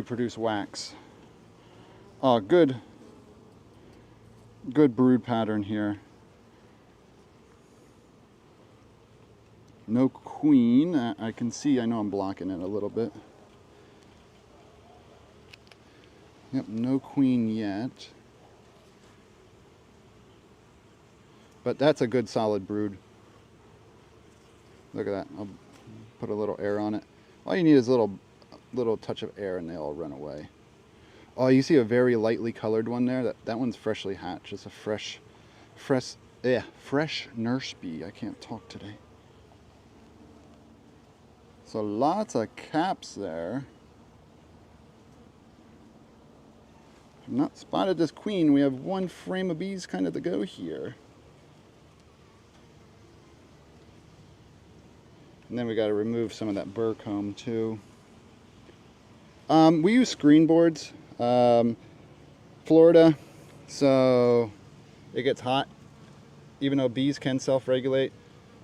Speaker 1: produce wax. Oh, good brood pattern here. No queen. I can see, I know I'm blocking it a little bit. Yep, no queen yet. But that's a good solid brood. Look at that. I'll put a little air on it. All you need is a little touch of air and they all run away. Oh, you see a very lightly colored one there? That one's freshly hatched. It's a fresh nurse bee. I can't talk today. So lots of caps there. I've not spotted this queen. We have 1 frame of bees kind of to go here. And then we got to remove some of that burr comb too. We use screen boards. Florida, so it gets hot, even though bees can self-regulate.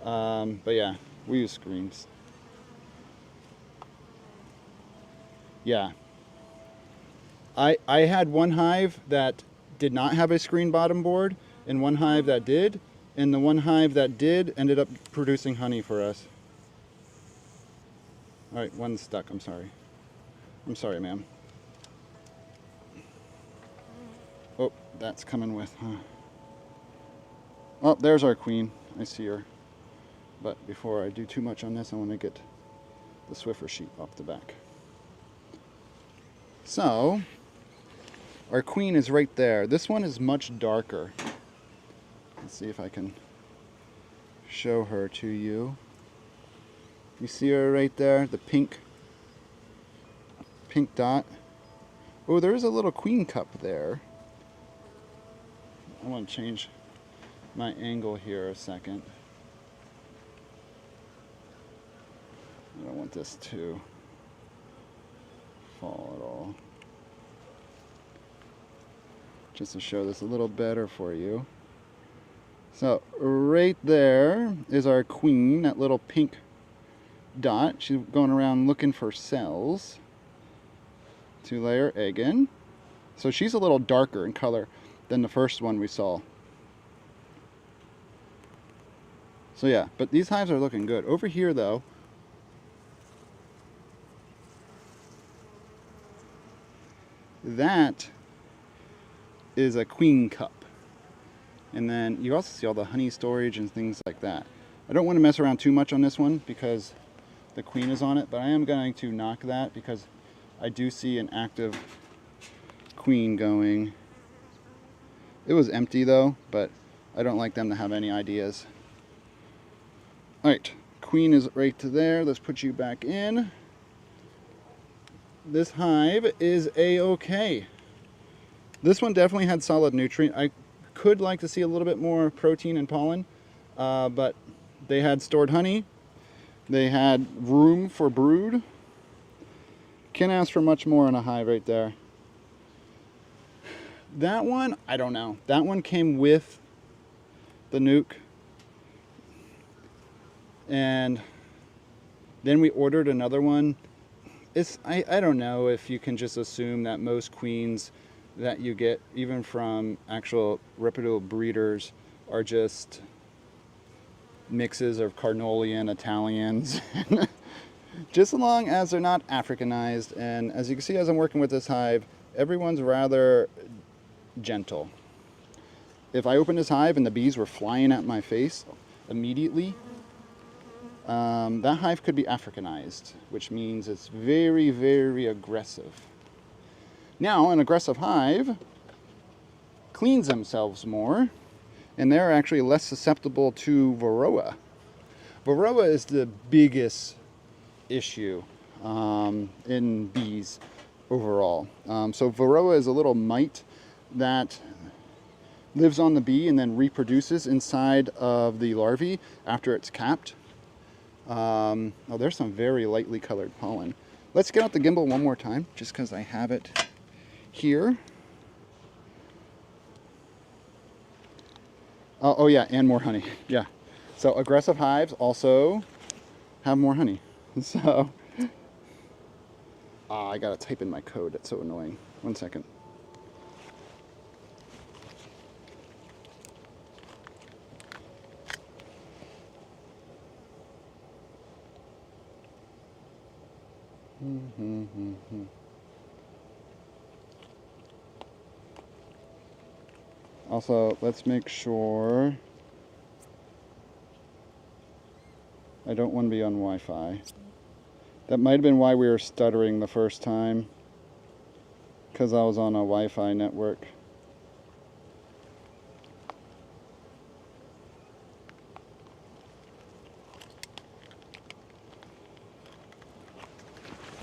Speaker 1: But yeah, we use screens. Yeah. I had one hive that did not have a screen bottom board, and one hive that did, and the one hive that did ended up producing honey for us. All right, one's stuck. I'm sorry. I'm sorry, ma'am. Oh, that's coming with, huh? Oh, there's our queen. I see her. But before I do too much on this, I want to get the Swiffer sheet off the back. So, our queen is right there. This one is much darker. Let's see if I can show her to you. You see her right there, the pink dot. Oh, there is a little queen cup there. I want to change my angle here a second. I don't want this to fall at all. Just to show this a little better for you. So right there is our queen, that little pink dot. She's going around looking for cells to lay her egg in. So she's a little darker in color than the first one we saw. So yeah, but these hives are looking good. Over here though, that is a queen cup. And then you also see all the honey storage and things like that. I don't want to mess around too much on this one because the queen is on it, but I am going to knock that because I do see an active queen going. It was empty though, but I don't like them to have any ideas. All right, queen is right to there. Let's put you back in. This hive is a-okay. This one definitely had solid nutrient. I could like to see a little bit more protein and pollen, but they had stored honey. They had room for brood. Can't ask for much more in a hive right there. That one, I don't know. That one came with the nuke. And then we ordered another one. I don't know if you can just assume that most queens that you get, even from actual reputable breeders, are just mixes of Carnolian Italians. Just as long as they're not Africanized. And as you can see, as I'm working with this hive, everyone's rather gentle. If I opened this hive and the bees were flying at my face immediately, that hive could be Africanized, which means it's very, very aggressive. Now, an aggressive hive cleans themselves more, and they're actually less susceptible to varroa. Varroa is the biggest issue in bees overall. So varroa is a little mite that lives on the bee and then reproduces inside of the larvae after it's capped. Oh, there's some very lightly colored pollen. Let's get out the gimbal one more time, just because I have it here. Oh yeah, and more honey. Yeah. So aggressive hives also have more honey. So, I gotta type in my code. That's so annoying. 1 second. Also, let's make sure I don't want to be on Wi-Fi. That might have been why we were stuttering the first time, because I was on a Wi-Fi network.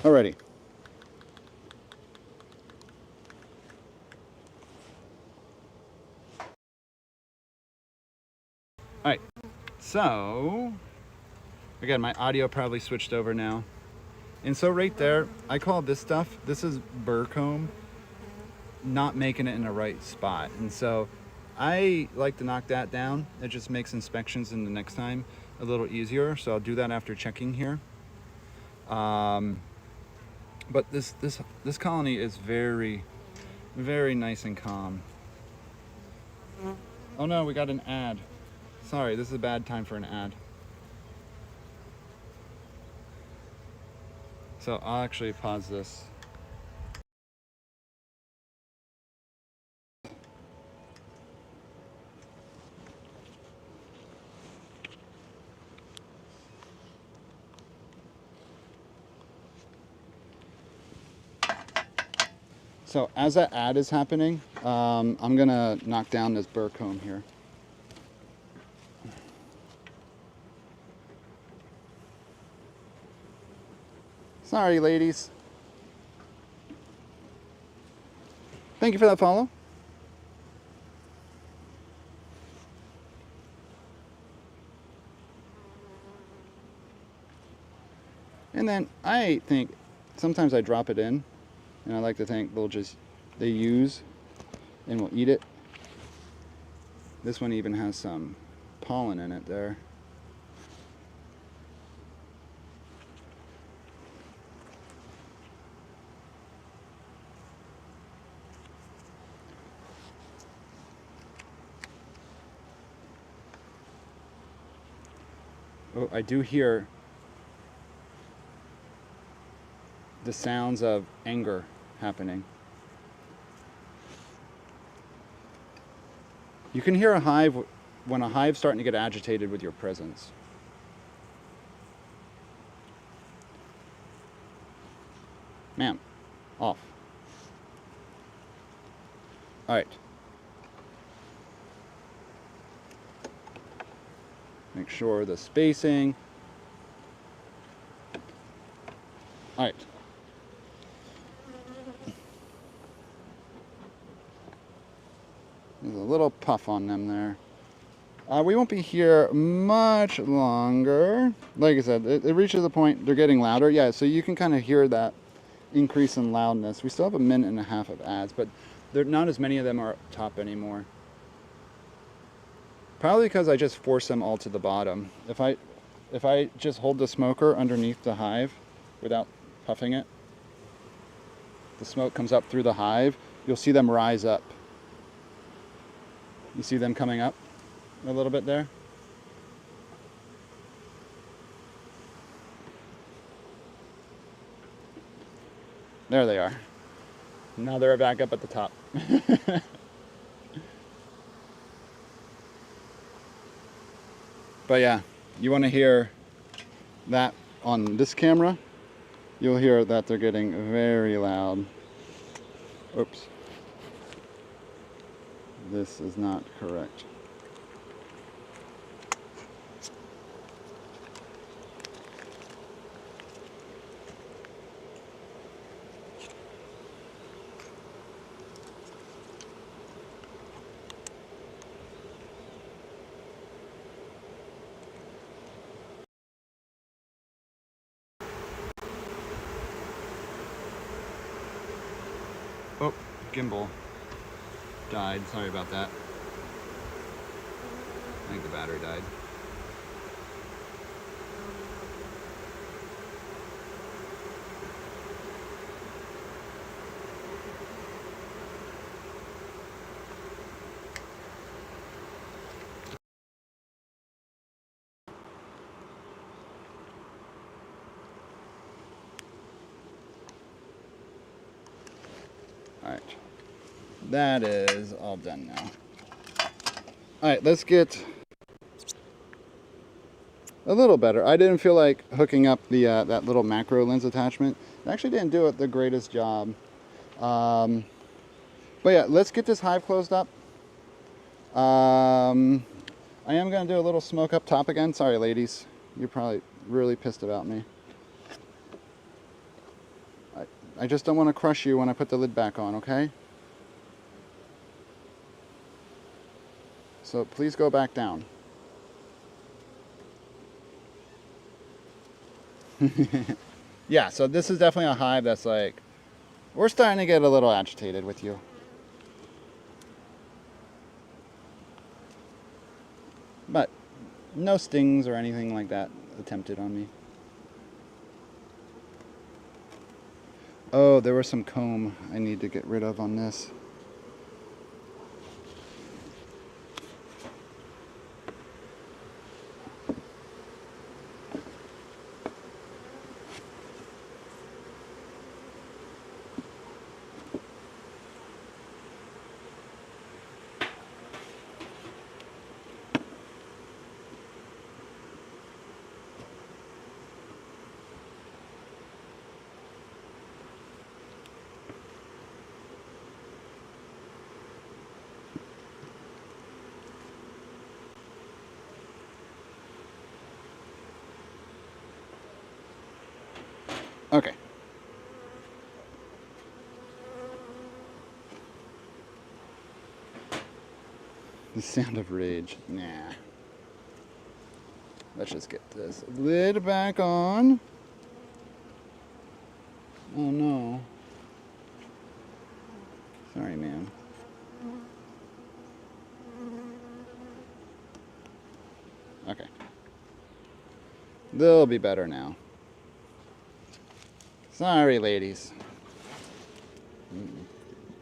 Speaker 1: Alrighty. Alright, so again, my audio probably switched over now. And so right there, I call this stuff, this is burr comb, not making it in the right spot. And so I like to knock that down. It just makes inspections in the next time a little easier. So I'll do that after checking here. But this colony is very, very nice and calm. Oh no, we got an ad. Sorry, this is a bad time for an ad. So I'll actually pause this. So as that ad is happening, I'm gonna knock down this burr comb here. Sorry, ladies. Thank you for that follow. And then I think sometimes I drop it in, and I like to think they use and will eat it. This one even has some pollen in it there. Oh, I do hear the sounds of anger happening. You can hear a hive when a hive's starting to get agitated with your presence. Ma'am, off. All right. Make sure the spacing. All right. There's a little puff on them there. We won't be here much longer. Like I said, it reaches a point they're getting louder. Yeah, so you can kind of hear that increase in loudness. We still have 1.5 minutes of ads, but not as many of them are up top anymore. Probably because I just force them all to the bottom. If I just hold the smoker underneath the hive without puffing it, the smoke comes up through the hive, you'll see them rise up. You see them coming up a little bit there? There they are. Now they're back up at the top. But yeah, you want to hear that on this camera, you'll hear that they're getting very loud. Oops. This is not correct. Oh, gimbal died. Sorry about that. I think the battery died. Alright, that is all done now. Alright, let's get a little better. I didn't feel like hooking up the that little macro lens attachment. It actually didn't do it the greatest job. But yeah, let's get this hive closed up. I am going to do a little smoke up top again. Sorry, ladies. You're probably really pissed about me. I just don't want to crush you when I put the lid back on, okay? So please go back down. Yeah, so this is definitely a hive that's like, we're starting to get a little agitated with you. But no stings or anything like that attempted on me. Oh, there was some comb I need to get rid of on this. Okay. The sound of rage. Nah. Let's just get this lid back on. Oh no. Sorry, man. Okay. They'll be better now. Sorry, ladies.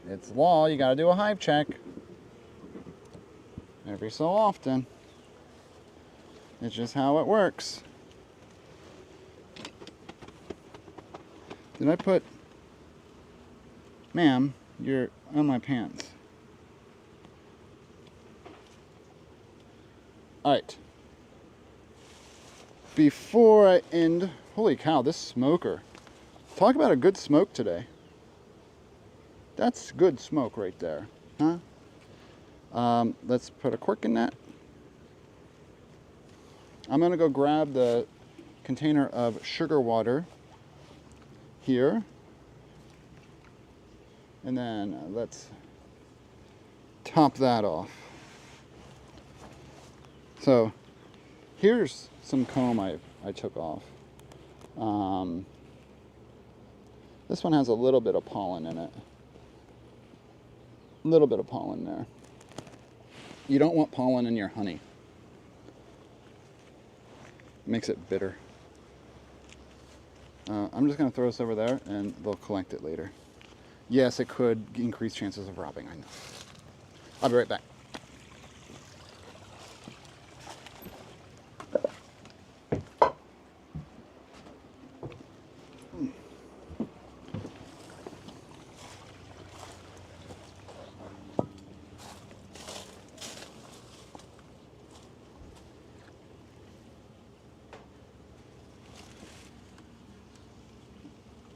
Speaker 1: It's law, you gotta do a hive check. Every so often. It's just how it works. Did I put... Ma'am, you're on my pants. Alright. Before I end... Holy cow, this smoker. Talk about a good smoke today. That's good smoke right there, huh? Let's put a cork in that. I'm gonna go grab the container of sugar water here. And then let's top that off. So here's some comb I took off. This one has a little bit of pollen in it. A little bit of pollen there. You don't want pollen in your honey. It makes it bitter. I'm just going to throw this over there and they'll collect it later. Yes, it could increase chances of robbing, I know. I'll be right back.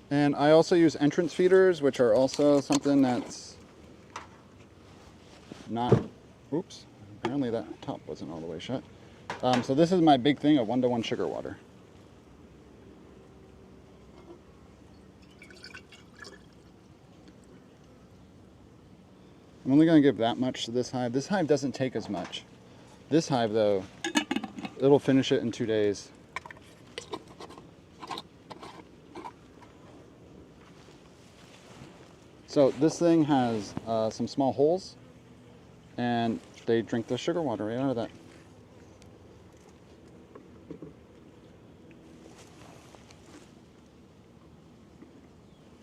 Speaker 1: And I also use entrance feeders, which are also something that's not, oops, apparently that top wasn't all the way shut. So this is my big thing of 1-to-1 sugar water. I'm only going to give that much to this hive. This hive doesn't take as much. This hive though, it'll finish it in 2 days. So this thing has some small holes, and they drink the sugar water right out of that.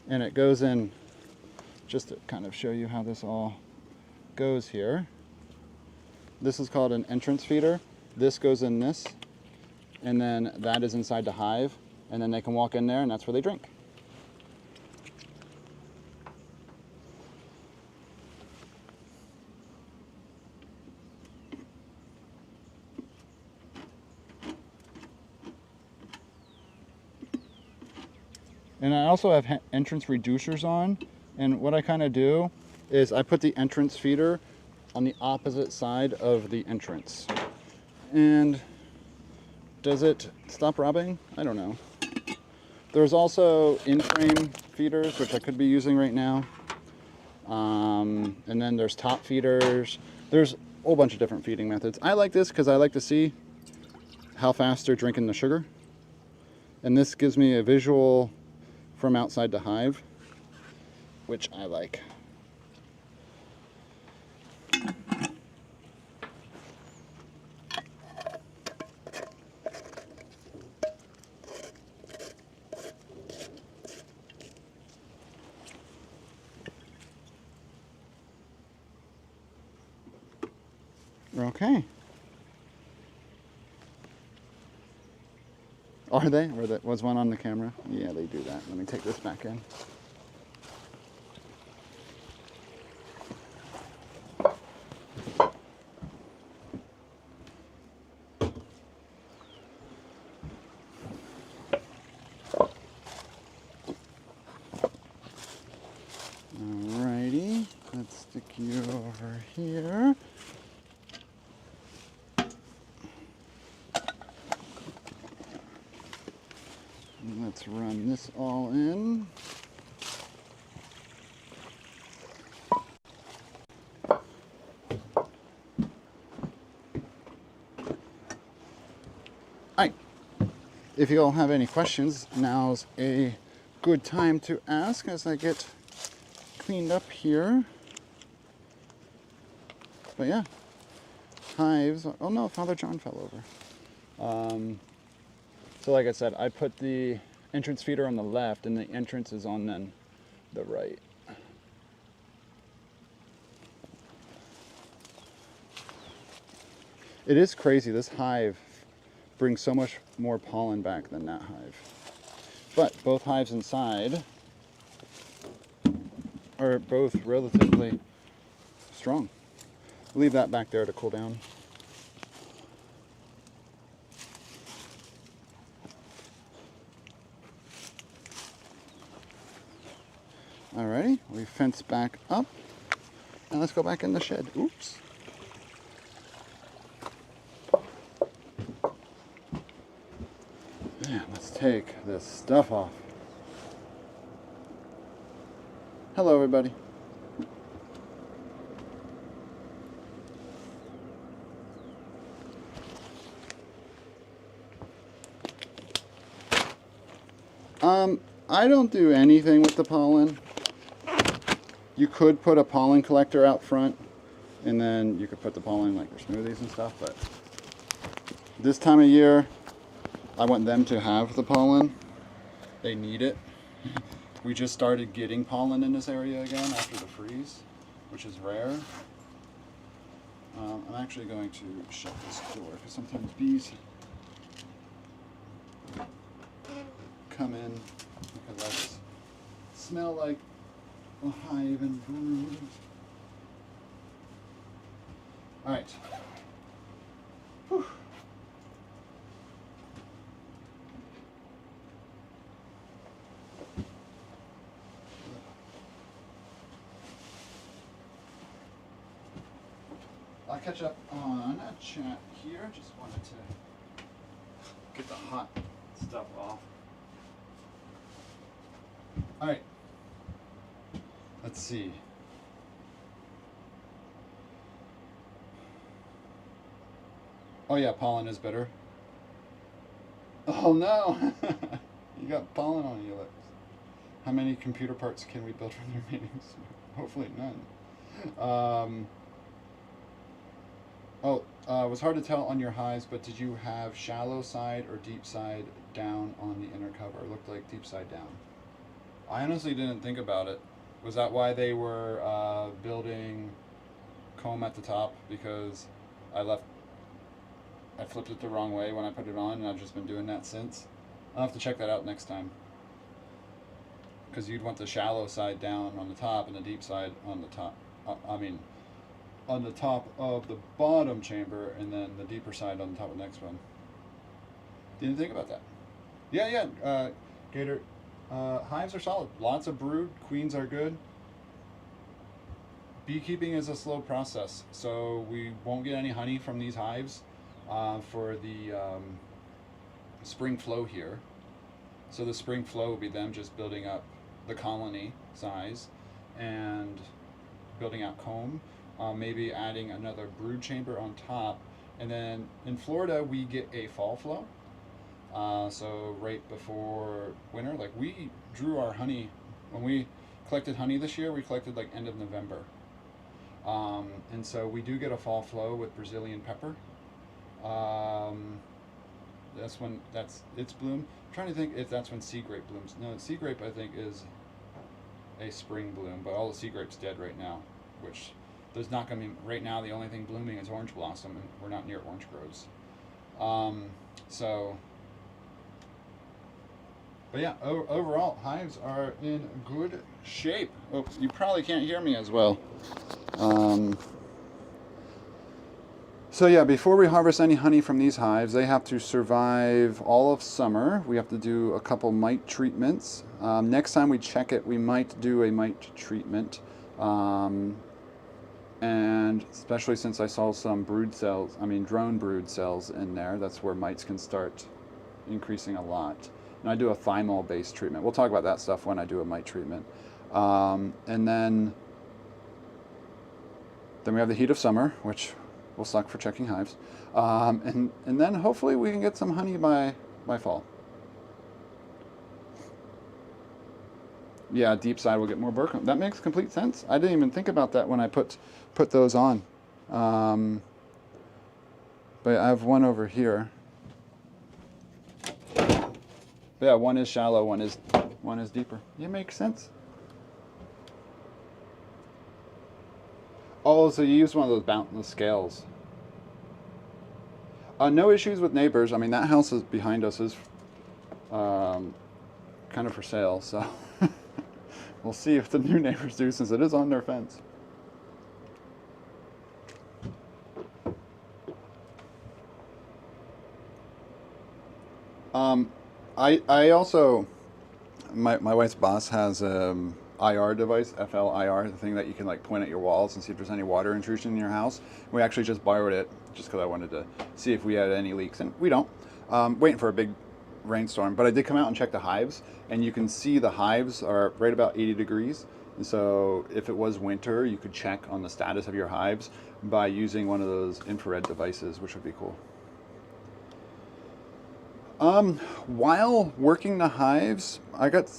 Speaker 1: And it goes in, just to kind of show you how this all goes here. This is called an entrance feeder. This goes in this, and then that is inside the hive, and then they can walk in there and that's where they drink. And I also have entrance reducers on, and what I kind of do is I put the entrance feeder on the opposite side of the entrance. And does it stop robbing? I don't know. There's also in-frame feeders, which I could be using right now. And then there's top feeders. There's a whole bunch of different feeding methods. I like this because I like to see how fast they're drinking the sugar. And this gives me a visual from outside the hive, which I like. Okay. Are they? Or was one on the camera? Yeah, they do that. Let me take this back in. Alrighty, let's stick you over here. Let's run this all in. Alright, if you all have any questions, now's a good time to ask as I get cleaned up here. But yeah, hives, oh no, Father John fell over. So like I said, I put the entrance feeder on the left and the entrance is on then the right. It is crazy, this hive brings so much more pollen back than that hive. But both hives inside are both relatively strong. Leave that back there to cool down. Alrighty, we fence back up. And let's go back in the shed. Oops. Yeah, let's take this stuff off. Hello, everybody. I don't do anything with the pollen. You could put a pollen collector out front, and then you could put the pollen in like your smoothies and stuff, but this time of year, I want them to have the pollen. They need it. We just started getting pollen in this area again after the freeze, which is rare. I'm actually going to shut this door because sometimes bees come in because I smell like a hive and brood. All right. Whew. I'll catch up on a chat here. Just wanted to get the hot stuff off. All right. Let's see. Oh yeah, pollen is bitter. Oh no! You got pollen on your lips. How many computer parts can we build from your meetings? Hopefully none. It was hard to tell on your hives, but did you have shallow side or deep side down on the inner cover? It looked like deep side down. I honestly didn't think about it. Was that why they were building comb at the top? Because I flipped it the wrong way when I put it on, and I've just been doing that since. I'll have to check that out next time. Because you'd want the shallow side down on the top and the deep side on the top. On the top of the bottom chamber, and then the deeper side on the top of the next one. Didn't think about that. Yeah, Gator. Hives are solid. Lots of brood. Queens are good. Beekeeping is a slow process, so we won't get any honey from these hives for the spring flow here. So the spring flow will be them just building up the colony size and building out comb. Maybe adding another brood chamber on top, and then in Florida we get a fall flow. So right before winter, like we drew our honey when we collected honey this year. We collected like end of November, and so we do get a fall flow with Brazilian pepper. That's when its bloom. I'm trying to think if that's when sea grape blooms. No, sea grape I think is a spring bloom, but all the sea grape's dead right now, which. There's not going to be, right now the only thing blooming is orange blossom, and we're not near orange groves. But yeah, overall, hives are in good shape. Oh, you probably can't hear me as well. So yeah, before we harvest any honey from these hives, they have to survive all of summer. We have to do a couple mite treatments. Next time we check it, we might do a mite treatment. And especially since I saw some drone brood cells in there, that's where mites can start increasing a lot. And I do a thymol-based treatment. We'll talk about that stuff when I do a mite treatment. And then we have the heat of summer, which will suck for checking hives. And then hopefully we can get some honey by fall. Yeah, deep side will get more burr. That makes complete sense. I didn't even think about that when I put those on. But I have one over here. But yeah, one is shallow, one is deeper. Yeah, makes sense. Oh, so you use one of those bountiful scales. No issues with neighbors. I mean, that house is behind us is kind of for sale, so we'll see if the new neighbors do, since it is on their fence. I also, my wife's boss has IR device, FLIR, the thing that you can like point at your walls and see if there's any water intrusion in your house. We actually just borrowed it just because I wanted to see if we had any leaks, and we don't. Waiting for a big rainstorm, but I did come out and check the hives, and you can see the hives are right about 80 degrees. And so if it was winter, you could check on the status of your hives by using one of those infrared devices, which would be cool. While working the hives, I got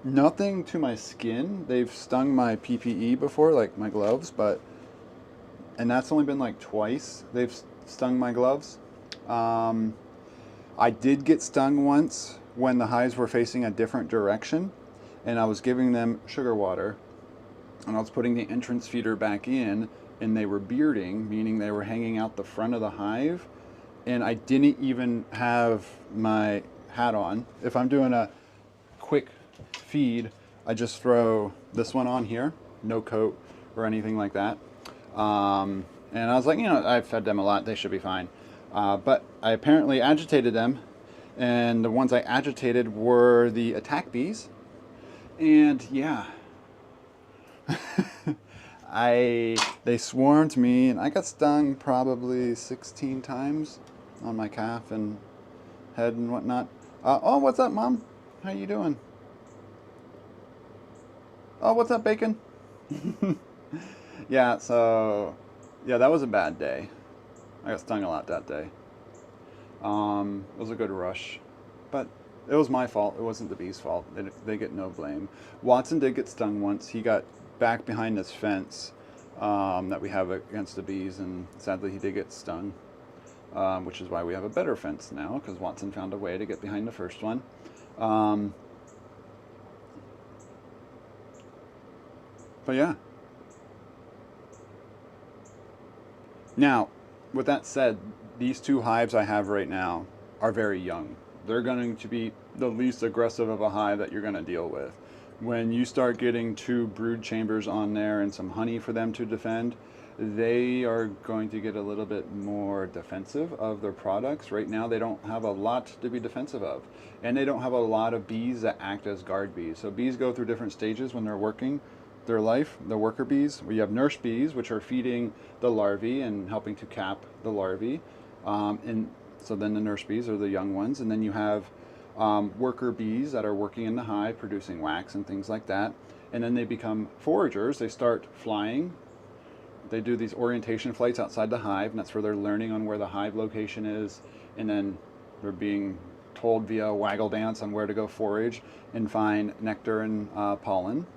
Speaker 1: nothing to my skin. They've stung my PPE before, like my gloves, and that's only been like twice they've stung my gloves. I did get stung once when the hives were facing a different direction, and I was giving them sugar water, and I was putting the entrance feeder back in, and they were bearding, meaning they were hanging out the front of the hive, and I didn't even have my hat on. If I'm doing a quick feed, I just throw this one on here, no coat or anything like that. And I was like, I've fed them a lot, they should be fine. But I apparently agitated them, and the ones I agitated were the attack bees. And yeah, they swarmed me, and I got stung probably 16 times on my calf and head and whatnot. Oh, what's up, Mom? How you doing? Oh, what's up, Bacon? Yeah, so, yeah, that was a bad day. I got stung a lot that day. It was a good rush, but it was my fault. It wasn't the bees' fault. They get no blame. Watson did get stung once. He got back behind this fence that we have against the bees, and sadly he did get stung, which is why we have a better fence now, because Watson found a way to get behind the first one. But yeah. Now, with that said, these two hives I have right now are very young. They're going to be the least aggressive of a hive that you're going to deal with. When you start getting 2 brood chambers on there and some honey for them to defend, they are going to get a little bit more defensive of their products. Right now they don't have a lot to be defensive of, and they don't have a lot of bees that act as guard bees. So bees go through different stages when they're working their life. The worker bees, we have nurse bees, which are feeding the larvae and helping to cap the larvae, and so then the nurse bees are the young ones, and then you have worker bees that are working in the hive producing wax and things like that, and then they become foragers. They start flying. They do these orientation flights outside the hive, and that's where they're learning on where the hive location is, and then they're being told via waggle dance on where to go forage and find nectar and pollen,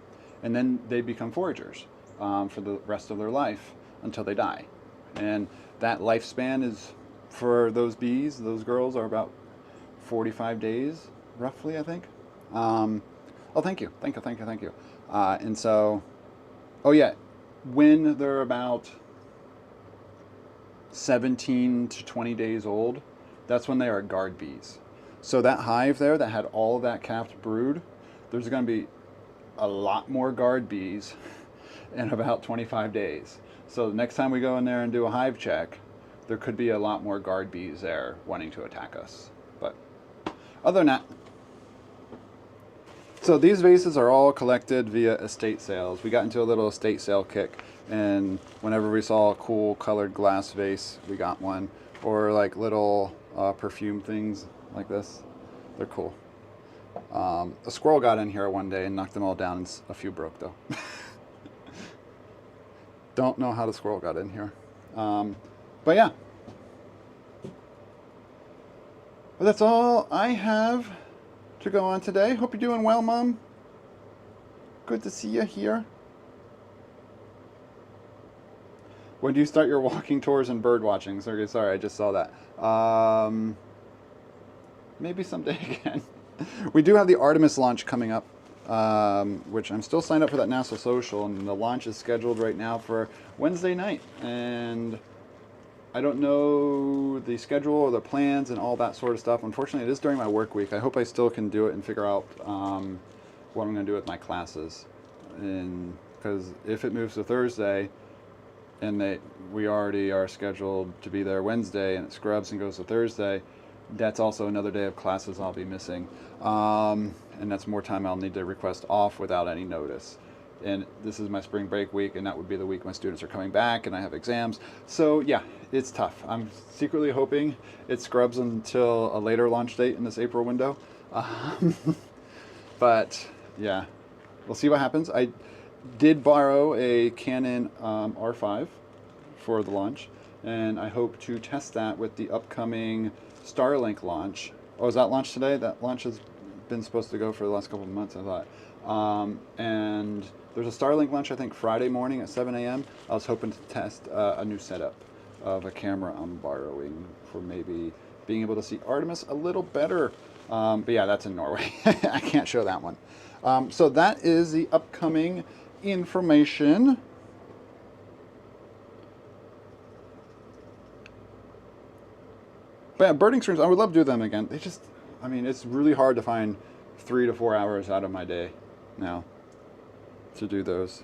Speaker 1: and then they become foragers for the rest of their life until they die. And that lifespan is, for those bees, those girls, are about 45 days, roughly, I think. Oh, thank you. And so, oh yeah, when they're about 17 to 20 days old, that's when they are guard bees. So that hive there that had all of that capped brood, there's going to be a lot more guard bees in about 25 days. So the next time we go in there and do a hive check, there could be a lot more guard bees there wanting to attack us. But other than that, so these vases are all collected via estate sales. We got into a little estate sale kick, and whenever we saw a cool colored glass vase, we got one. Or like little perfume things like this. They're cool. A squirrel got in here one day and knocked them all down, and a few broke though. Don't know how the squirrel got in here. But yeah. But that's all I have to go on today. Hope you're doing well, Mom. Good to see you here. When do you start your walking tours and bird watching? Sorry, I just saw that. Maybe someday again. We do have the Artemis launch coming up, which I'm still signed up for that NASA social, and the launch is scheduled right now for Wednesday night. And I don't know the schedule or the plans and all that sort of stuff. Unfortunately, it is during my work week. I hope I still can do it and figure out what I'm going to do with my classes. And because if it moves to Thursday, and we already are scheduled to be there Wednesday, and it scrubs and goes to Thursday, that's also another day of classes I'll be missing. And that's more time I'll need to request off without any notice. And this is my spring break week, and that would be the week my students are coming back and I have exams. So yeah, it's tough. I'm secretly hoping it scrubs until a later launch date in this April window. But yeah, we'll see what happens. I did borrow a Canon R5 for the launch, and I hope to test that with the upcoming Starlink launch. Oh, is that launch today? That launch has been supposed to go for the last couple of months, I thought. And there's a Starlink launch, I think, Friday morning at 7 a.m. I was hoping to test a new setup of a camera I'm borrowing for maybe being able to see Artemis a little better. But yeah, that's in Norway. I can't show that one. So that is the upcoming information. But yeah, birding streams, I would love to do them again. They just, I mean, it's really hard to find 3 to 4 hours out of my day now to do those.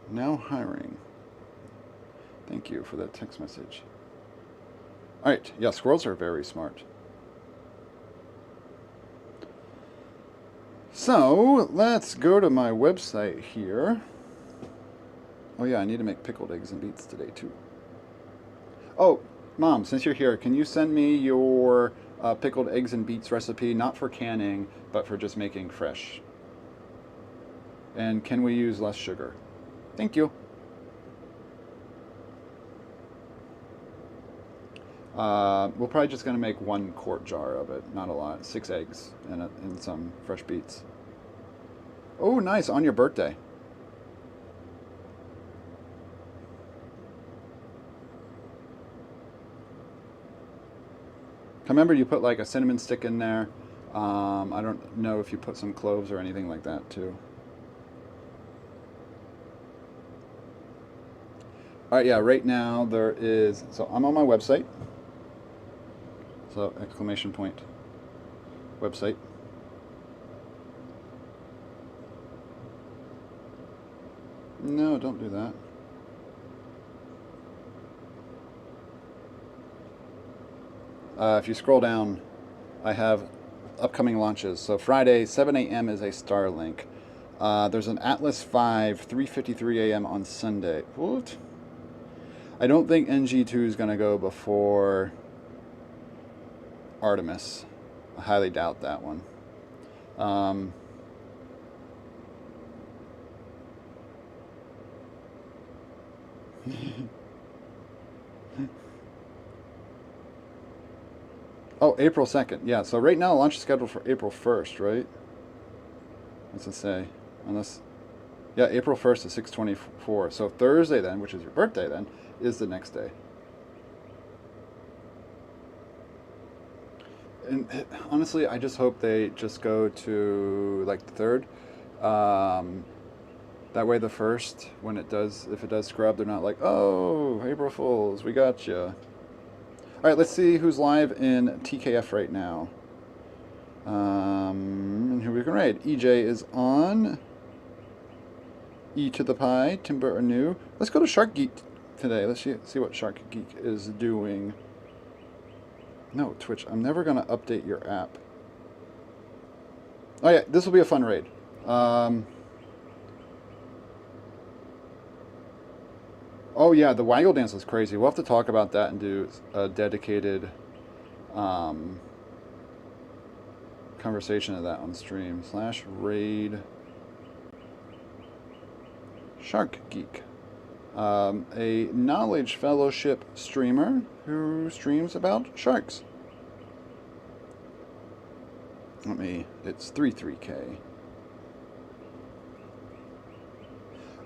Speaker 1: Now hiring. Thank you for that text message. All right, yeah, squirrels are very smart. So let's go to my website here. Oh yeah, I need to make pickled eggs and beets today too. Oh, Mom, since you're here, can you send me your pickled eggs and beets recipe, not for canning, but for just making fresh? And can we use less sugar? Thank you. We're probably just going to make 1 quart jar of it, not a lot. 6 eggs and some fresh beets. Oh, nice, on your birthday. I remember you put like a cinnamon stick in there. I don't know if you put some cloves or anything like that too. All right, yeah, right now there is, so I'm on my website. So exclamation point, website. No, don't do that. If you scroll down, I have upcoming launches. So Friday, 7 a.m. is a Starlink. There's an Atlas 5, 3:53 a.m. on Sunday. What? I don't think NG2 is going to go before Artemis. I highly doubt that one. Oh, April 2nd. Yeah, so right now launch is scheduled for April 1st, right? What's it say? Unless, yeah, April 1st at 6:24. So Thursday then, which is your birthday then, is the next day. And honestly, I just hope they just go to like the 3rd. That way the 1st, when it does, if it does scrub, they're not like, oh, April Fools, we got you. All right, let's see who's live in TKF right now. And who we can raid. EJ is on. E to the Pi, Timber Anew. Let's go to Shark Geek today. Let's see what Shark Geek is doing. No, Twitch, I'm never going to update your app. Oh yeah, this will be a fun raid. Oh yeah, the Waggle Dance is crazy. We'll have to talk about that and do a dedicated conversation of that on stream. /raid Shark Geek. A Knowledge Fellowship streamer who streams about sharks. It's 33K.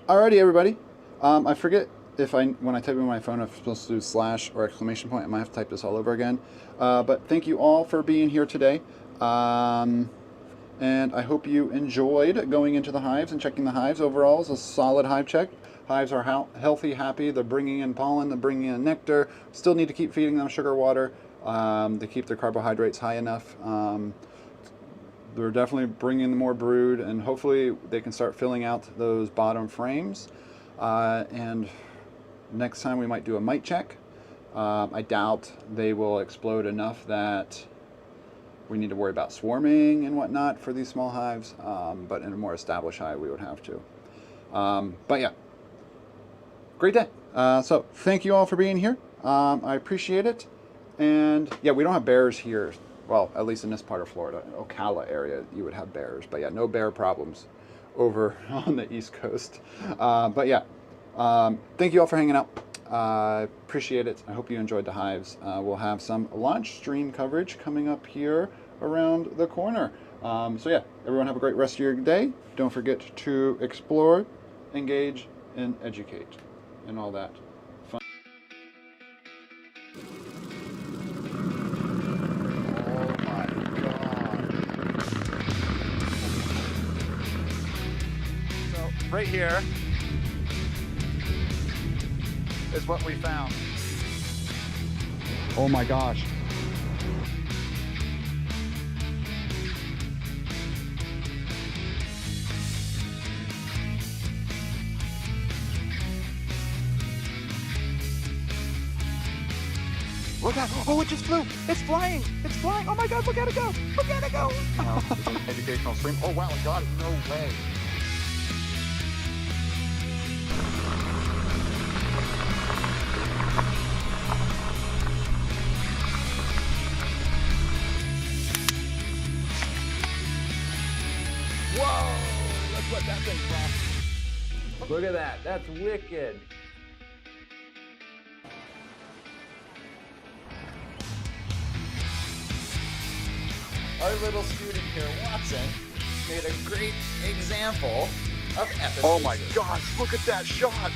Speaker 1: Alrighty, everybody. I forget if when I type in my phone, if I'm supposed to do slash or exclamation point. I might have to type this all over again. But thank you all for being here today. And I hope you enjoyed going into the hives and checking the hives. Overall, it's a solid hive check. Hives are healthy, happy. They're bringing in pollen. They're bringing in nectar. Still need to keep feeding them sugar water to keep their carbohydrates high enough. They're definitely bringing in more brood, and hopefully they can start filling out those bottom frames. And Next time we might do a mite check. I doubt they will explode enough that we need to worry about swarming and whatnot for these small hives, but in a more established hive we would have to. But yeah, great day. So thank you all for being here. I appreciate it. And yeah, we don't have bears here. Well, at least in this part of Florida, Ocala area, you would have bears. But yeah, no bear problems over on the East Coast. But yeah, thank you all for hanging out. Appreciate it. I hope you enjoyed the hives. We'll have some launch stream coverage coming up here around the corner. So yeah, everyone have a great rest of your day. Don't forget to explore, engage, and educate, and all that fun. Oh my God. So right here is what we found. Oh my gosh. Look at, oh, it just flew. It's flying. It's flying. Oh my God, look at it go. Look at it go. It's an educational stream. Oh wow, it got it. No way. Whoa, look what that thing dropped.
Speaker 2: Look at that. That's wicked.
Speaker 1: Our little student here, Watson, made a great example of epicenter.
Speaker 3: Oh my gosh, look at that shot.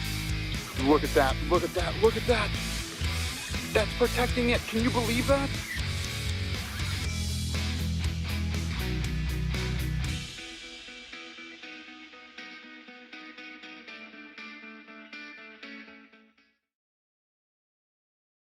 Speaker 3: Look at that, look at that, look at that. That's protecting it. Can you believe that?